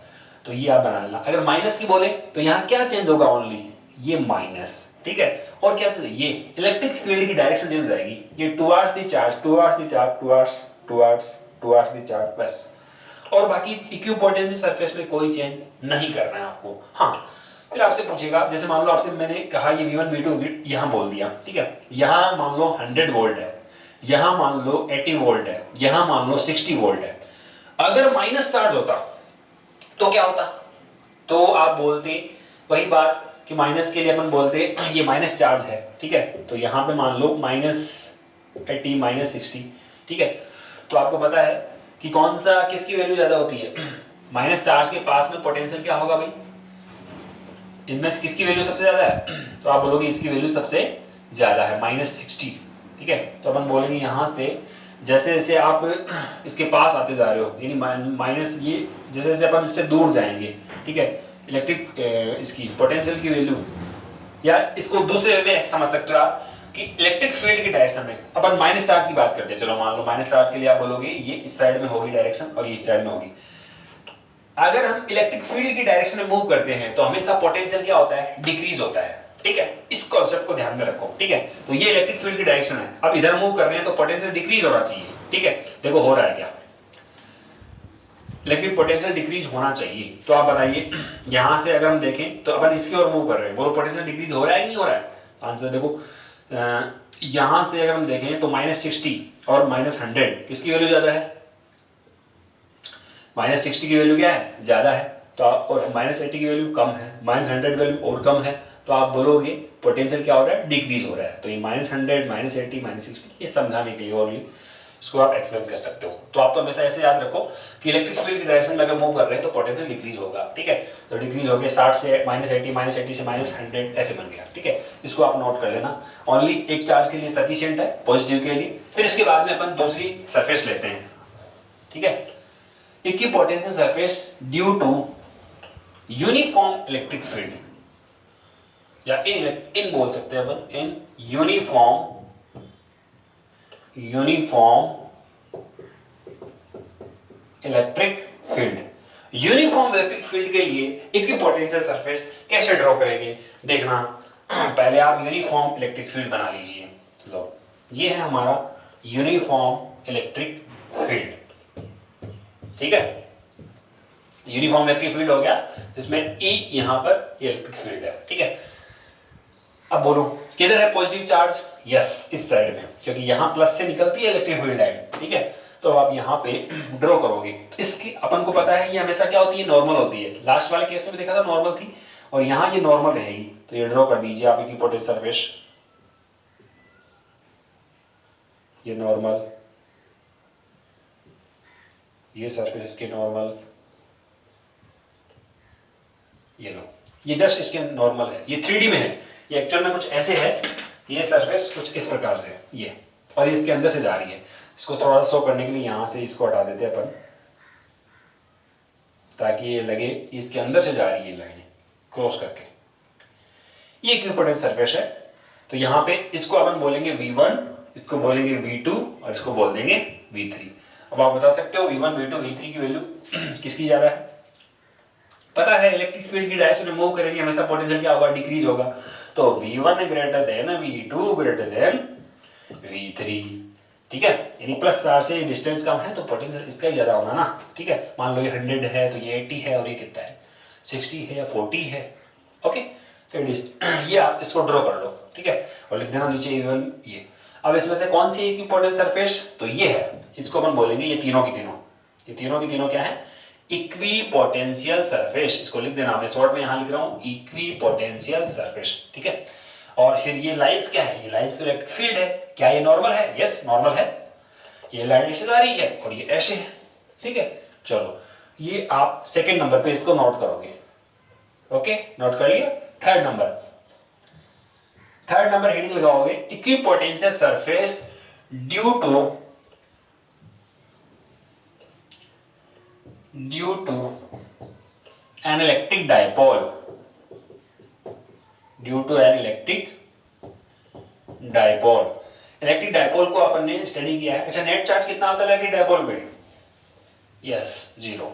तो ये आप बना लेना। अगर माइनस की बोले तो यहाँ क्या चेंज होगा, ओनली ये माइनस, ठीक है। और क्या ये इलेक्ट्रिक फील्ड की डायरेक्शन चेंज हो जाएगी, ये towards the charge, towards the charge, towards towards towards the charge, बस। और बाकी इक्विपोटेंशियल सरफेस में कोई चेंज नहीं करना है आपको। हाँ, फिर आपसे पूछेगा, जैसे मान लो आपसे मैंने कहा ये V1 V2 यहाँ बोल दिया, ठीक है। यहाँ मान लो 100 वोल्ट है, यहाँ मान लो 80 वोल्ट है, यहाँ मान लो 60 वोल्ट है। अगर माइनस चार्ज होता तो क्या होता, तो आप बोलते वही बात कि माइनस के लिए अपन बोलते ये माइनस चार्ज है, ठीक है। तो यहाँ पे मान लो -80 -60, ठीक है। तो आपको पता है कि कौन सा किसकी वैल्यू ज्यादा होती है, माइनस चार्ज के पास में पोटेंशियल क्या होगा भाई, इनमें से किसकी वैल्यू सबसे ज्यादा है, तो आप बोलोगे इसकी वैल्यू सबसे ज्यादा है, -60, ठीक है। तो अपन बोलेंगे यहाँ से जैसे जैसे आप इसके पास आते जा रहे हो, यानी माइनस ये जैसे जैसे अपन इससे दूर जाएंगे, ठीक है, इलेक्ट्रिक इसकी पोटेंशियल की वैल्यू, या इसको दूसरे वे में ऐसे समझ सकते हो आप कि इलेक्ट्रिक फील्ड की डायरेक्शन में अपन माइनस चार्ज की बात करते हैं। चलो मान लो माइनस चार्ज के लिए आप बोलोगे ये इस साइड में होगी डायरेक्शन और ये इस साइड में होगी। अगर हम इलेक्ट्रिक फील्ड की डायरेक्शन में मूव करते हैं तो हमेशा पोटेंशियल क्या होता है, डिक्रीज होता है, ठीक है। इस कॉन्सेप्ट को ध्यान में रखो, ठीक है। तो ये इलेक्ट्रिक फील्ड की डायरेक्शन है, अब इधर मूव कर रहे हैं तो पोटेंशियल डिक्रीज होना चाहिए, ठीक है। देखो हो रहा है क्या, इलेक्ट्रिक पोटेंशियल डिक्रीज होना चाहिए। तो आप बताइए यहां से अगर हम देखें तो अपन इसकी ओर मूव कर रहे हैं, बोलो पोटेंशियल डिक्रीज हो रहा है कि नहीं हो रहा है, आंसर देखो यहां से अगर हम देखें तो -60 और -100 किसकी वैल्यू ज्यादा है, -60 की वैल्यू क्या है, ज्यादा है। तो आप और -80 की वैल्यू कम है, -100 वैल्यू और कम है, तो आप बोलोगे पोटेंशियल क्या हो रहा है, डिक्रीज हो रहा है। तो ये -100 -80 -60 ये समझाने के लिए और इसको आप एक्सप्लेन कर सकते हो। तो आप तो हमेशा ऐसे याद रखो कि इलेक्ट्रिक फील्ड की डायरेक्शन में अगर मूव कर रहे हैं तो पोटेंशियल डिक्रीज होगा, ठीक है। तो डिक्रीज हो गया 60 से -80, -80 से -100 ऐसे बन गया, ठीक है। इसको आप नोट कर लेना, ओनली एक चार्ज के लिए सफिशिएंट है, पॉजिटिव के लिए। फिर इसके बाद में अपन दूसरी सरफेस लेते हैं, ठीक है। Equipotential surface due to uniform electric field, या इन बोल सकते हैं अपन, in uniform electric field. Uniform electric field के लिए इक्विपोटेंशियल सरफेस कैसे ड्रॉ करेंगे देखना। पहले आप यूनिफॉर्म इलेक्ट्रिक फील्ड बना लीजिए, लो ये है हमारा यूनिफॉर्म इलेक्ट्रिक फील्ड, ठीक है। यूनिफॉर्म इलेक्ट्रिक फील्ड हो गया जिसमें E यहां पर इलेक्ट्रिक फील्ड है, ठीक है। अब बोलो किधर है पॉजिटिव चार्ज, यस इस साइड में, क्योंकि यहां प्लस से निकलती है इलेक्ट्रिक फील्ड लाइन, ठीक है। तो आप यहाँ पे ड्रॉ करोगे, इसकी अपन को पता है ये हमेशा क्या होती है, नॉर्मल होती है। लास्ट वाले केस में भी देखा था नॉर्मल थी, और यहाँ ये नॉर्मल रहेगी। तो ये ड्रॉ कर दीजिए आप इक्विपोटेंशियल सरफेस, ये नॉर्मल, ये सरफेस इसके नॉर्मल, ये लो ये जस्ट इसके नॉर्मल है, ये 3D में है, ये एक्चुअल में कुछ ऐसे है, ये सरफेस कुछ इस प्रकार से ये, और ये इसके अंदर से जा रही है। इसको थोड़ा शो करने के लिए यहाँ से इसको हटा देते हैं अपन, ताकि ये लगे इसके अंदर से जा रही है लाइन क्रॉस करके। ये इक्विपोटेंशियल सरफेस है। तो यहाँ पे इसको अपन बोलेंगे V1, इसको बोलेंगे V2 और इसको बोल देंगे V3। अब आप बता सकते हो V1 V2 V3 की वैल्यू किसकी ज्यादा है, पता है इलेक्ट्रिक फील्ड की डायरेक्शन में मूव करेंगे हमेशा पोटेंशियल क्या होगा, डिक्रीज होगा। तो V1 greater than V2 greater than V3, ठीक है। यानी प्लस चार्ज से डिस्टेंस कम है तो पोटेंशियल इसका ही ज्यादा होगा ना, ठीक है। मान लो ये 100 है तो ये 80 है, और ये कितना है 60 है या 40 है, ओके। तो ये आप इसको ड्रॉ कर लो, ठीक है, और लिख देना नीचे इवन ये। अब इसमें से कौन सी इक्विपोटेंशियल सरफेस, तो ये है, इसको अपन बोलेंगे ये तीनों की तीनों क्या है, इक्विपोटेंशियल सरफेस। इसको लिख देना, मैं शॉर्ट में यहाँ लिख रहा हूँ इक्विपोटेंशियल सरफेस, ठीक है। और फिर ये लाइंस क्या है, ये लाइंस तो इलेक्ट्रिक फील्ड है, क्या ये नॉर्मल है, यस नॉर्मल है। ये लाइन ऐसे जा रही है और ये ऐसे है, ठीक है। चलो ये आप सेकंड नंबर पे इसको नोट करोगे, ओके, नोट कर लिया। थर्ड नंबर हेडिंग लगाओगे equipotential surface due to an electric dipole, due to an electric dipole. Electric dipole को अपन ने स्टडी किया है। अच्छा, नेट चार्ज कितना आता है इलेक्ट्रिक डायपोल पे? यस, 0।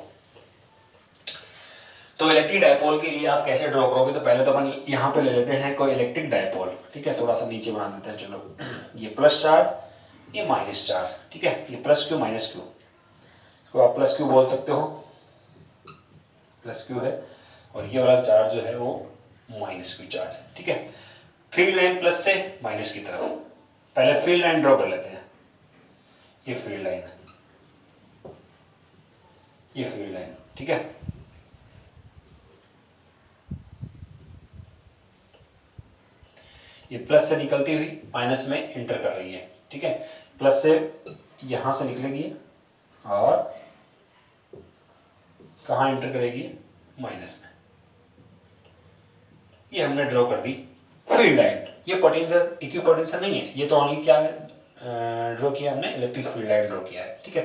तो इलेक्ट्रिक डायपोल के लिए आप कैसे ड्रॉ करोगे? तो पहले तो अपन यहाँ पे ले लेते हैं कोई इलेक्ट्रिक डायपोल, ठीक है, थोड़ा सा नीचे बना देते हैं। चलो, ये प्लस चार्ज, ये माइनस चार्ज, ठीक है, ये प्लस क्यू माइनस क्यू, तो आप प्लस क्यू बोल सकते हो, प्लस क्यू है, और ये वाला चार्ज जो है वो माइनस क्यू चार्ज है, ठीक है। फील्ड लाइन प्लस से माइनस की तरफ, पहले फील्ड लाइन ड्रॉ कर लेते हैं। ये फील्ड लाइन, ये फील्ड लाइन, ठीक है। ये प्लस से निकलती हुई माइनस में इंटर कर रही है, ठीक है। प्लस से यहां से निकलेगी और कहाँ इंटर करेगी? माइनस में। ये हमने ड्रॉ कर दी फील्ड लाइन। ये पोटेंशियल इक्वी पोटेंशियल नहीं है, ये तो ओनली क्या ड्रॉ किया हमने? इलेक्ट्रिक फील्ड लाइन ड्रॉ किया है, ठीक है।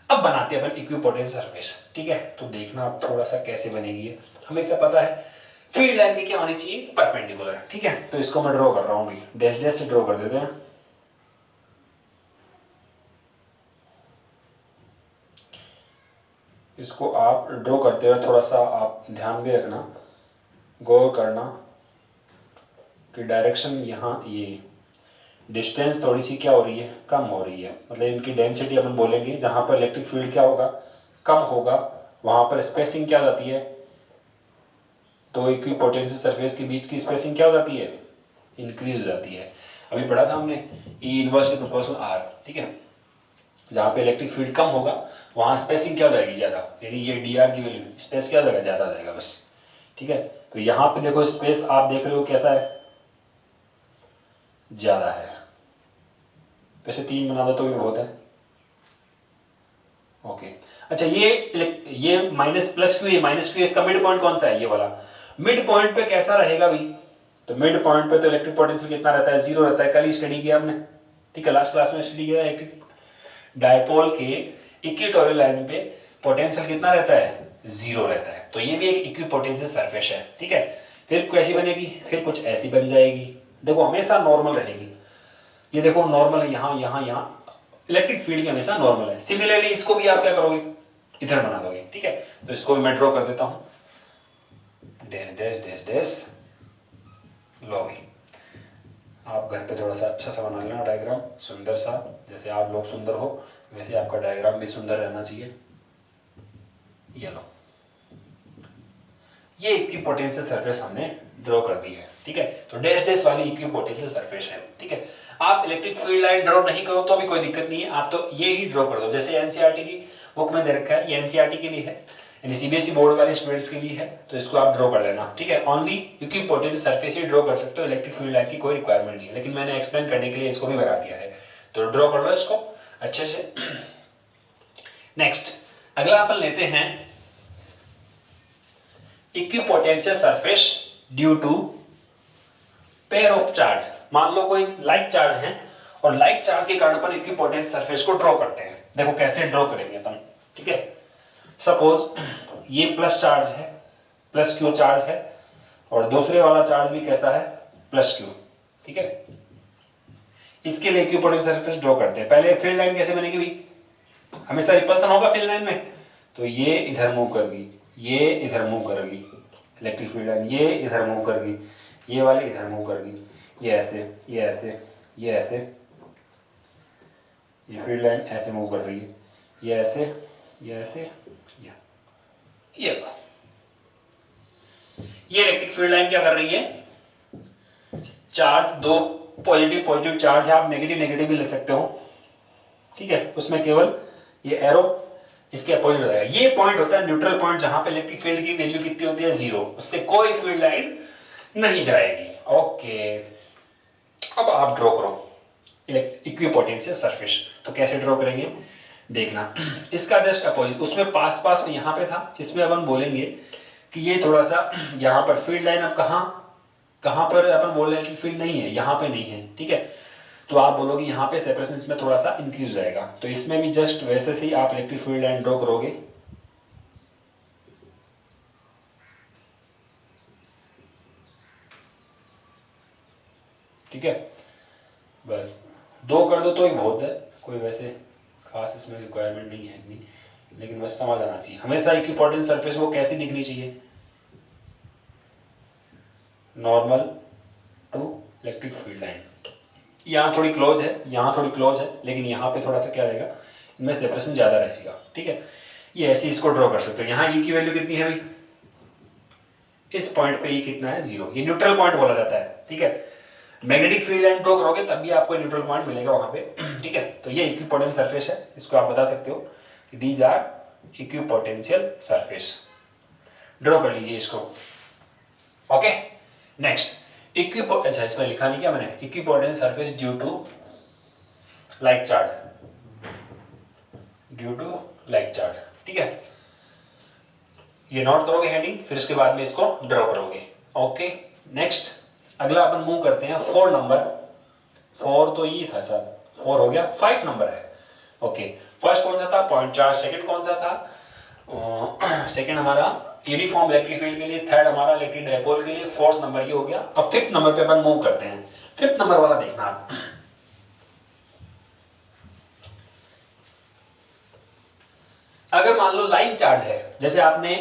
अब बनाते हैं अपन इक्वी पोटेंशियल सरफेस, ठीक है। तो देखना आप थोड़ा सा कैसे बनेगी। हमें क्या पता है फील्ड लाइन की क्या होनी चाहिए? परपेंडिकुलर, ठीक है। तो इसको मैं ड्रॉ कर रहा हूँ भाई, डैश डैश से ड्रॉ कर देते हैं। इसको आप ड्रॉ करते हुए थोड़ा सा आप ध्यान भी रखना, गौर करना कि डायरेक्शन यहाँ, ये डिस्टेंस थोड़ी सी क्या हो रही है? कम हो रही है। मतलब इनकी डेंसिटी अपन बोलेंगे, जहाँ पर इलेक्ट्रिक फील्ड क्या होगा? कम होगा, वहाँ पर स्पेसिंग क्या हो जाती है? तो इक्वी पोटेंशियल सरफेस के बीच की स्पेसिंग क्या हो जाती है? इंक्रीज हो जाती है। अभी पढ़ा था हमने ई इनवर्सली प्रोपोर्शनल आर, ठीक है। जहाँ पे इलेक्ट्रिक फील्ड कम होगा वहाँ स्पेसिंग क्या हो जाएगी? ज़्यादा, यानी ये डी आर की वैल्यू स्पेस क्या हो जाएगा? ज़्यादा हो जाएगा बस, ठीक है। तो यहाँ पे देखो स्पेस आप देख रहे हो कैसा है? ज़्यादा है। वैसे 3 बना दो तो भी बहुत है, ओके। अच्छा, ये माइनस प्लस क्यू, ये माइनस क्यू, इसका मिड पॉइंट कौन सा है? ये वाला। मिड पॉइंट पे कैसा रहेगा भाई? तो मिड पॉइंट पे तो इलेक्ट्रिक पोटेंशियल कितना रहता है? 0 रहता है। कल ही स्टडी किया हमने, ठीक है, लास्ट क्लास में स्टडी किया। इलेक्ट्रिक डायपोल के इक्वेटोरियल लाइन पे पोटेंशियल कितना रहता है? 0 रहता है। तो ये भी एक इक्विपोटेंशियल सरफेस है, ठीक है। फिर कैसी बनेगी? फिर कुछ ऐसी बन जाएगी। देखो हमेशा नॉर्मल रहेगी। ये देखो नॉर्मल है, यहाँ यहाँ यहाँ इलेक्ट्रिक फील्ड की हमेशा नॉर्मल है। सिमिलरली इसको भी आप क्या करोगे? इधर बना दोगे, ठीक है। तो इसको भी मैं ड्रॉ कर देता हूँ, डैश डैश डैश डैश। लो भाई, आप घर पे थोड़ा सा अच्छा सा बना लेना डायग्राम, सुंदर सा, जैसे आप लोग सुंदर हो वैसे आपका डायग्राम भी सुंदर रहना चाहिए। ये लो, ये इक्विपोटेंशियल सरफेस हमने ड्रॉ कर दी है, ठीक है। तो डैश डैश वाली इक्विपोटेंशियल सरफेस है, ठीक है। आप इलेक्ट्रिक फील्ड लाइन ड्रॉ नहीं करो तो भी कोई दिक्कत नहीं है, आप तो ये ही ड्रॉ कर दो। जैसे एनसीईआरटी की बुक में दे रखा है, ये एनसीईआरटी के लिए है, यानी सीबीएसई बोर्ड वाले स्टूडेंट्स के लिए है, तो इसको आप ड्रॉ कर लेना, ठीक है। ओनली इक्विपोटेंशियल सरफेस ही ड्रॉ कर सकते हो, इलेक्ट्रिक फील्ड लाइन की कोई रिक्वायरमेंट नहीं है। लेकिन मैंने एक्सप्लेन करने के लिए इसको भी बना दिया है, तो ड्रॉ कर लो इसको अच्छे से। नेक्स्ट, अगला अपन लेते हैं equipotential surface due to pair of charge. मान लो कोई लाइक चार्ज है और लाइक चार्ज के कारण अपन इक्विपोटेंशियल सरफेस को ड्रॉ करते हैं। देखो कैसे ड्रॉ करेंगे अपन, ठीक है। सपोज ये प्लस चार्ज है, प्लस क्यू चार्ज है, और दूसरे वाला चार्ज भी कैसा है? प्लस क्यू, ठीक है। इसके लिए इक्विपोटेंशियल सरफेस ड्रॉ करते हैं। पहले फील्ड लाइन कैसे बनेगी भाई? हमेशा रिपल्सन होगा फील्ड लाइन में, तो ये इधर मूव करेगी, ये इधर मूव करेगी इलेक्ट्रिक फील्ड लाइन, ये इधर मूव करेगी, ये वाली इधर मूव करेगी, ये ऐसे, ये ऐसे, ये ऐसे, ये फील्ड लाइन ऐसे मूव कर रही है, ये ऐसे, ये ऐसे, ये इलेक्ट्रिक फील्ड लाइन क्या कर रही है? चार्ज, दो पॉजिटिव पॉजिटिव चार्ज है, आप नेगेटिव नेगेटिव भी ले सकते हो, ठीक है। उसमें केवल ये एरो इसके अपोजिट हो जाएगा। ये पॉइंट होता है न्यूट्रल पॉइंट, जहां पे इलेक्ट्रिक फील्ड की वैल्यू कितनी होती है? 0, उससे कोई फील्ड लाइन नहीं जाएगी, ओके। अब आप ड्रॉ करो इक्विपोटेंशियल सरफेस। तो कैसे ड्रॉ करेंगे देखना, इसका जस्ट अपोजिट, उसमें पास पास में यहाँ पे था, इसमें अब हम बोलेंगे कि ये थोड़ा सा यहाँ पर फील्ड लाइन, अब कहाँ पर अपन बोल रहे हैं कि फील्ड नहीं है, यहाँ पे नहीं है, ठीक है। तो आप बोलोगे यहाँ पे सेपरेशन इसमें थोड़ा सा इंक्रीज हो जाएगा, तो इसमें भी जस्ट वैसे से ही आप इलेक्ट्रिक फील्ड लाइन ड्रॉ करोगे, ठीक है। बस 2 कर दो तो ही बहुत है, कोई वैसे खास इसमें रिक्वायरमेंट नहीं है इतनी, लेकिन बस समझ आना चाहिए। हमेशा इक्विपोटेंट सरफेस वो कैसी दिखनी चाहिए, normal to electric field line. यहाँ थोड़ी क्लोज है, यहाँ थोड़ी क्लोज है, लेकिन यहाँ पे थोड़ा सा क्या रहेगा, इनमें सेपरेशन ज़्यादा रहेगा, ठीक है। ये ऐसे इसको ड्रॉ कर सकते हो। यहाँ ई की वैल्यू कितनी है भाई, इस पॉइंट पे ई कितना है, 0, ये न्यूट्रल पॉइंट बोला जाता है, ठीक है। मैग्नेटिक फील्ड लाइन ड्रॉ करोगे तब भी आपको न्यूट्रल पॉइंट मिलेगा वहाँ पे, ठीक है। तो ये इक्विपोटेंशियल सरफेस है, इसको आप बता सकते हो कि these are equipotential surface. Draw कर लीजिए इसको, ओके। नेक्स्ट अच्छा इसमें लिखा नहीं क्या मैंने, equipotential surface due to like charge, due to like charge, ठीक है। ये नोट करोगे हेडिंग, फिर उसके बाद में इसको ड्रॉ करोगे, ओके। नेक्स्ट अगला अपन मूव करते हैं 4 नंबर, 4 तो ये था सर, 4 हो गया, 5 नंबर है, ओके। फर्स्ट कौन सा था, पॉइंट चार्ज। सेकंड कौन सा था, सेकंड हमारा यूनिफॉर्म इलेक्ट्रिक फील्ड के लिए, थर्ड हमारा इलेक्ट्रिक डायपोल के लिए, फोर्थ नंबर ये हो गया। अब 5th नंबर पे अपन मूव करते हैं। 5th नंबर वाला देखना आप, अगर मान लो लाइन चार्ज है, जैसे आपने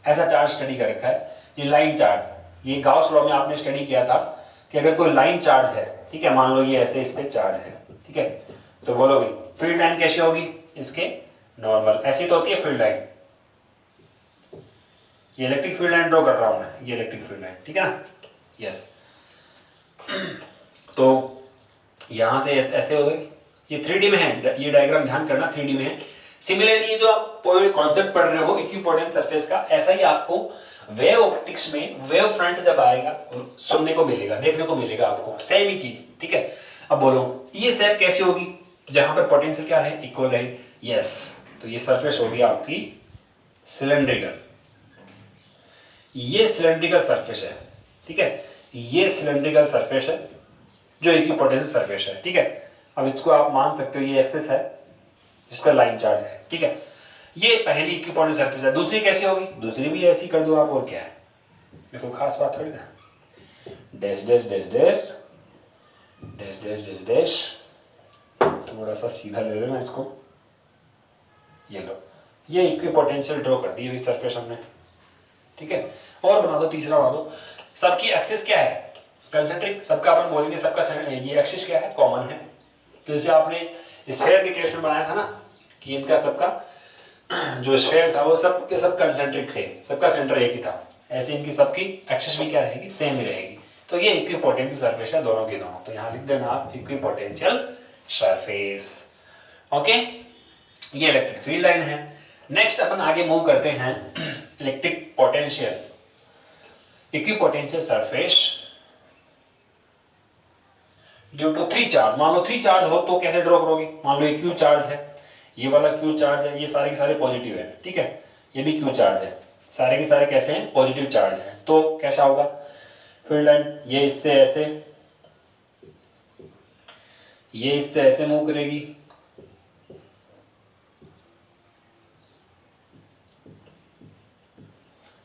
ऐसा चार्ज स्टडी कर रखा है, ये लाइन चार्ज, ये गाउस लॉ में आपने स्टडी किया था कि अगर कोई लाइन चार्ज है, ठीक है, मान लो ये ऐसे इस पे चार्ज है, ठीक है, तो बोलो भाई फील्ड लाइन कैसी होगी इसके, नॉर्मल, ऐसी तो होती है फील्ड लाइन। ये इलेक्ट्रिक फील्ड लाइन ड्रॉ कर रहा हूं मैं, ये इलेक्ट्रिक फील्ड लाइन, ठीक है ना, यस। तो यहां से ऐसे हो गई, ये 3D में है, ये डायग्राम ध्यान करना 3D में है। सिमिलरली ये जो आप कॉन्सेप्ट पढ़ रहे हो इक्विपोटेंट सरफेस का, ऐसा ही आपको वेव ऑप्टिक्स में वेव फ्रंट जब आएगा सुनने को मिलेगा, देखने को मिलेगा आपको, सेम ही चीज, ठीक है। अब बोलो ये शेप कैसी होगी, जहां पर पोटेंशियल क्या रहे, इक्वल रहे, यस। तो ये सरफेस होगी आपकी सिलेंड्रिकल, ये सिलेंड्रिकल सरफेस है, ठीक है, ये सिलेंड्रिकल सरफेस है जो इक्विपोटेंशियल सरफेस है, ठीक है। अब इसको आप मान सकते हो ये एक्सिस है जिस पर लाइन चार्ज है, ठीक है। ये पहली इक्विपोटेंशियल सरफेस है। दूसरी कैसी होगी, दूसरी भी ऐसी कर दो आप, और क्या है, देखो खास बात थोड़ी ना, dash dash dash dash dash dash dash dash, थोड़ा सा सीधा ले लेना इसको, ये लो, ये इक्विपोटेंशियल ड्रॉ कर दी हुई सरफेस हमने, ठीक है। और बना दो, तीसरा बना दो। सबकी एक्सिस क्या है, कंसेंट्रिक, सबका अपन बोलेंगे सबका ये एक्सिस क्या है, कॉमन है। तो जैसे आपने स्फीयर के केस में बनाया था ना कि इनका सबका जो स्फीयर था वो सब के सब कंसेंट्रिक थे, सबका सेंटर एक ही था, ऐसे इनकी सबकी एक्सिस भी क्या रहेगी, सेम ही रहेगी। तो ये इक्विपोटेंशियल सरफेस है दोनों की दोनों, तो यहाँ लिख देना आप इक्विपोटेंशियल सरफेस, ओके। ये इलेक्ट्रिक फील्ड लाइन है। नेक्स्ट अपन आगे मूव करते हैं electric potential, equipotential surface due to 3 charge. मान लो 3 चार्ज हो तो कैसे ड्रॉ करोगे, मान लो ये क्यू चार्ज है, ये वाला क्यू चार्ज है, ये सारे के सारे पॉजिटिव है, ठीक है, ये भी क्यू चार्ज है, सारे के सारे कैसे हैं, पॉजिटिव चार्ज है। तो कैसा होगा फील्ड लाइन, ये इससे ऐसे, ये इससे ऐसे मूव करेगी,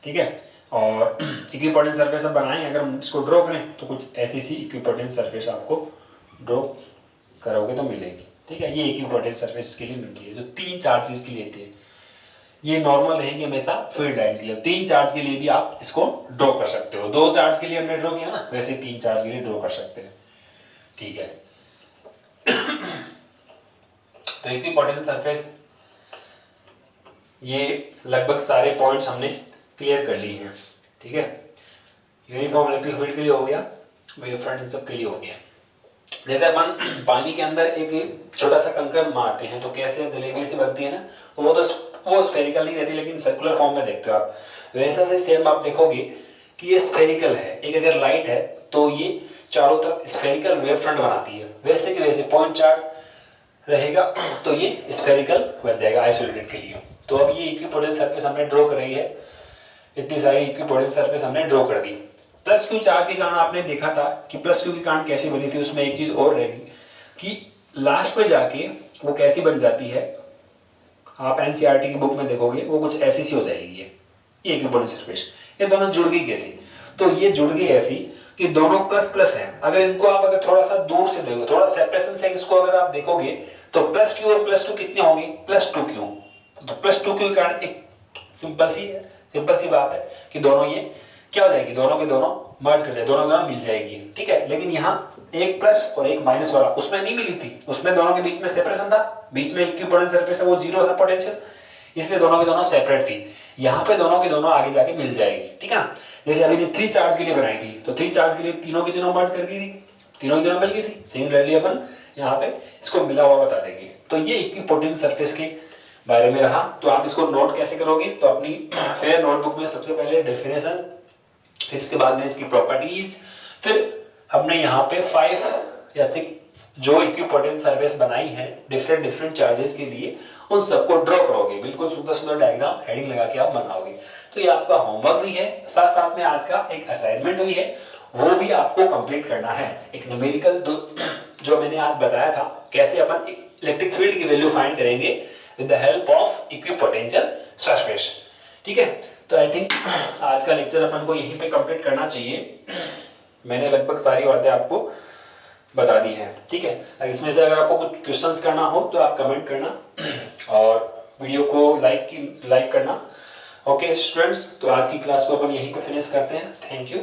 ठीक है। और इक्विपोटेंशियल सरफेस अब बनाएं, अगर हम इसको ड्रॉ करें तो कुछ ऐसी सी इक्विपोटेंशियल सरफेस आपको ड्रॉ करोगे तो मिलेगी, ठीक है। ये इक्विपोटेंशियल सरफेस के लिए मिलती है जो 3 चार्जेस के लिए थी, ये नॉर्मल रहेगी हमेशा फील्ड लाइन के लिए। 3 चार्ज के लिए भी आप इसको ड्रॉ कर सकते हो, 2 चार्ज के लिए हमने ड्रॉ किया ना, वैसे 3 चार्ज के लिए ड्रॉ कर सकते हैं, ठीक है। तो इक्विपोटेंशियल सरफेस ये लगभग सारे पॉइंट्स हमने क्लियर कर ली हैं, ठीक है। यूनिफॉर्म इलेक्ट्रिक फील्ड के लिए हो गया, वेव फ्रंट इन सब के लिए हो गया। जैसे अपन पानी के अंदर एक छोटा सा कंकर मारते हैं तो कैसे जलेबी से बनती है ना, तो वो स्फेरिकल नहीं रहती लेकिन सर्कुलर फॉर्म में देखते हो आप, वैसा से सेम आप देखोगे कि ये स्फेरिकल है। एक अगर लाइट है तो ये चारों तरफ स्फेरिकल वेव फ्रंट बनाती है, वैसे कि वैसे पॉइंट चार्ज रहेगा तो ये स्फेरिकल बन जाएगा आइसोलेटेड के लिए। तो अब ये इक्विपोटेंशियल सरफेस हमने ड्रॉ कर रही है, इतनी सारी इक्विपोटेंशियल सरफेस हमने ड्रॉ कर दी। प्लस क्यू चार्ज के कारण आपने देखा था कि प्लस क्यू के कारण कैसी बनी थी, उसमें एक चीज और रहेगी कि लास्ट पे जाके वो कैसी बन जाती है, आप एनसीईआरटी की बुक में देखोगे वो कुछ ऐसी सी हो जाएगी। ये इक्विपोटेंशियल सरफेस, ये दोनों जुड़ गई कैसी, तो ये जुड़ गई ऐसी कि दोनों प्लस प्लस है। अगर इनको आप अगर थोड़ा सा दूर से देखो, थोड़ा सेपरेशन से इसको अगर आप देखोगे तो प्लस क्यू और प्लस टू कितने होंगे, प्लस टू क्यू। तो प्लस टू क्यू के कारण एक सिंपल सी बात है कि दोनों ये क्या हो जाएगी, दोनों के दोनों मर्ज कर जाए, दोनों के दोनों मिल जाएगी, ठीक है। लेकिन यहाँ एक प्लस और एक माइनस वाला उसमें नहीं मिली थी, उसमें दोनों के बीच में सेपरेशन था, बीच में इक्विपोटेंट सरफेस है वो जीरो था पोटेंशियल, इसलिए दोनों के दोनों सेपरेट थी। यहाँ पे दोनों के दोनों आगे जाके मिल जाएगी, ठीक है ना। जैसे अभी ने 3 चार्ज के लिए बनाई थी, तो 3 चार्ज के लिए तीनों की तीनों मर्ज कर दी थी, तीनों की तीनों मिल गई थी। सिमिलरली अपन यहाँ पे इसको मिला हुआ बता देंगे। तो ये इक्विपोटेंट सरफेस के बारे में रहा। तो आप इसको नोट कैसे करोगे, तो अपनी फेयर नोटबुक में सबसे पहले डेफिनेशन, फिर इसके बाद में इसकी प्रॉपर्टीज, फिर हमने यहाँ पे 5 या 6 जो इक्विपोटेंट सरफेस बनाई है डिफरेंट चार्जेस के लिए, उन सबको ड्रॉ करोगे, बिल्कुल सुंदर डायग्राम हेडिंग लगा के आप बनाओगे। तो ये आपका होमवर्क भी है, साथ साथ में आज का एक असाइनमेंट भी है, वो भी आपको कंप्लीट करना है। एक न्यूमेरिकल जो मैंने आज बताया था कैसे अपन इलेक्ट्रिक फील्ड की वैल्यू फाइंड करेंगे with the help of equipotential surface, ठीक है। तो आई थिंक आज का लेक्चर अपन को यहीं पे कंप्लीट करना चाहिए। मैंने लगभग सारी बातें आपको बता दी है, ठीक है। इसमें से अगर आपको कुछ क्वेश्चंस करना हो तो आप कमेंट करना और वीडियो को लाइक करना। ओके स्टूडेंट्स, तो आज की क्लास को अपन यहीं पे फिनिश करते हैं। Thank you.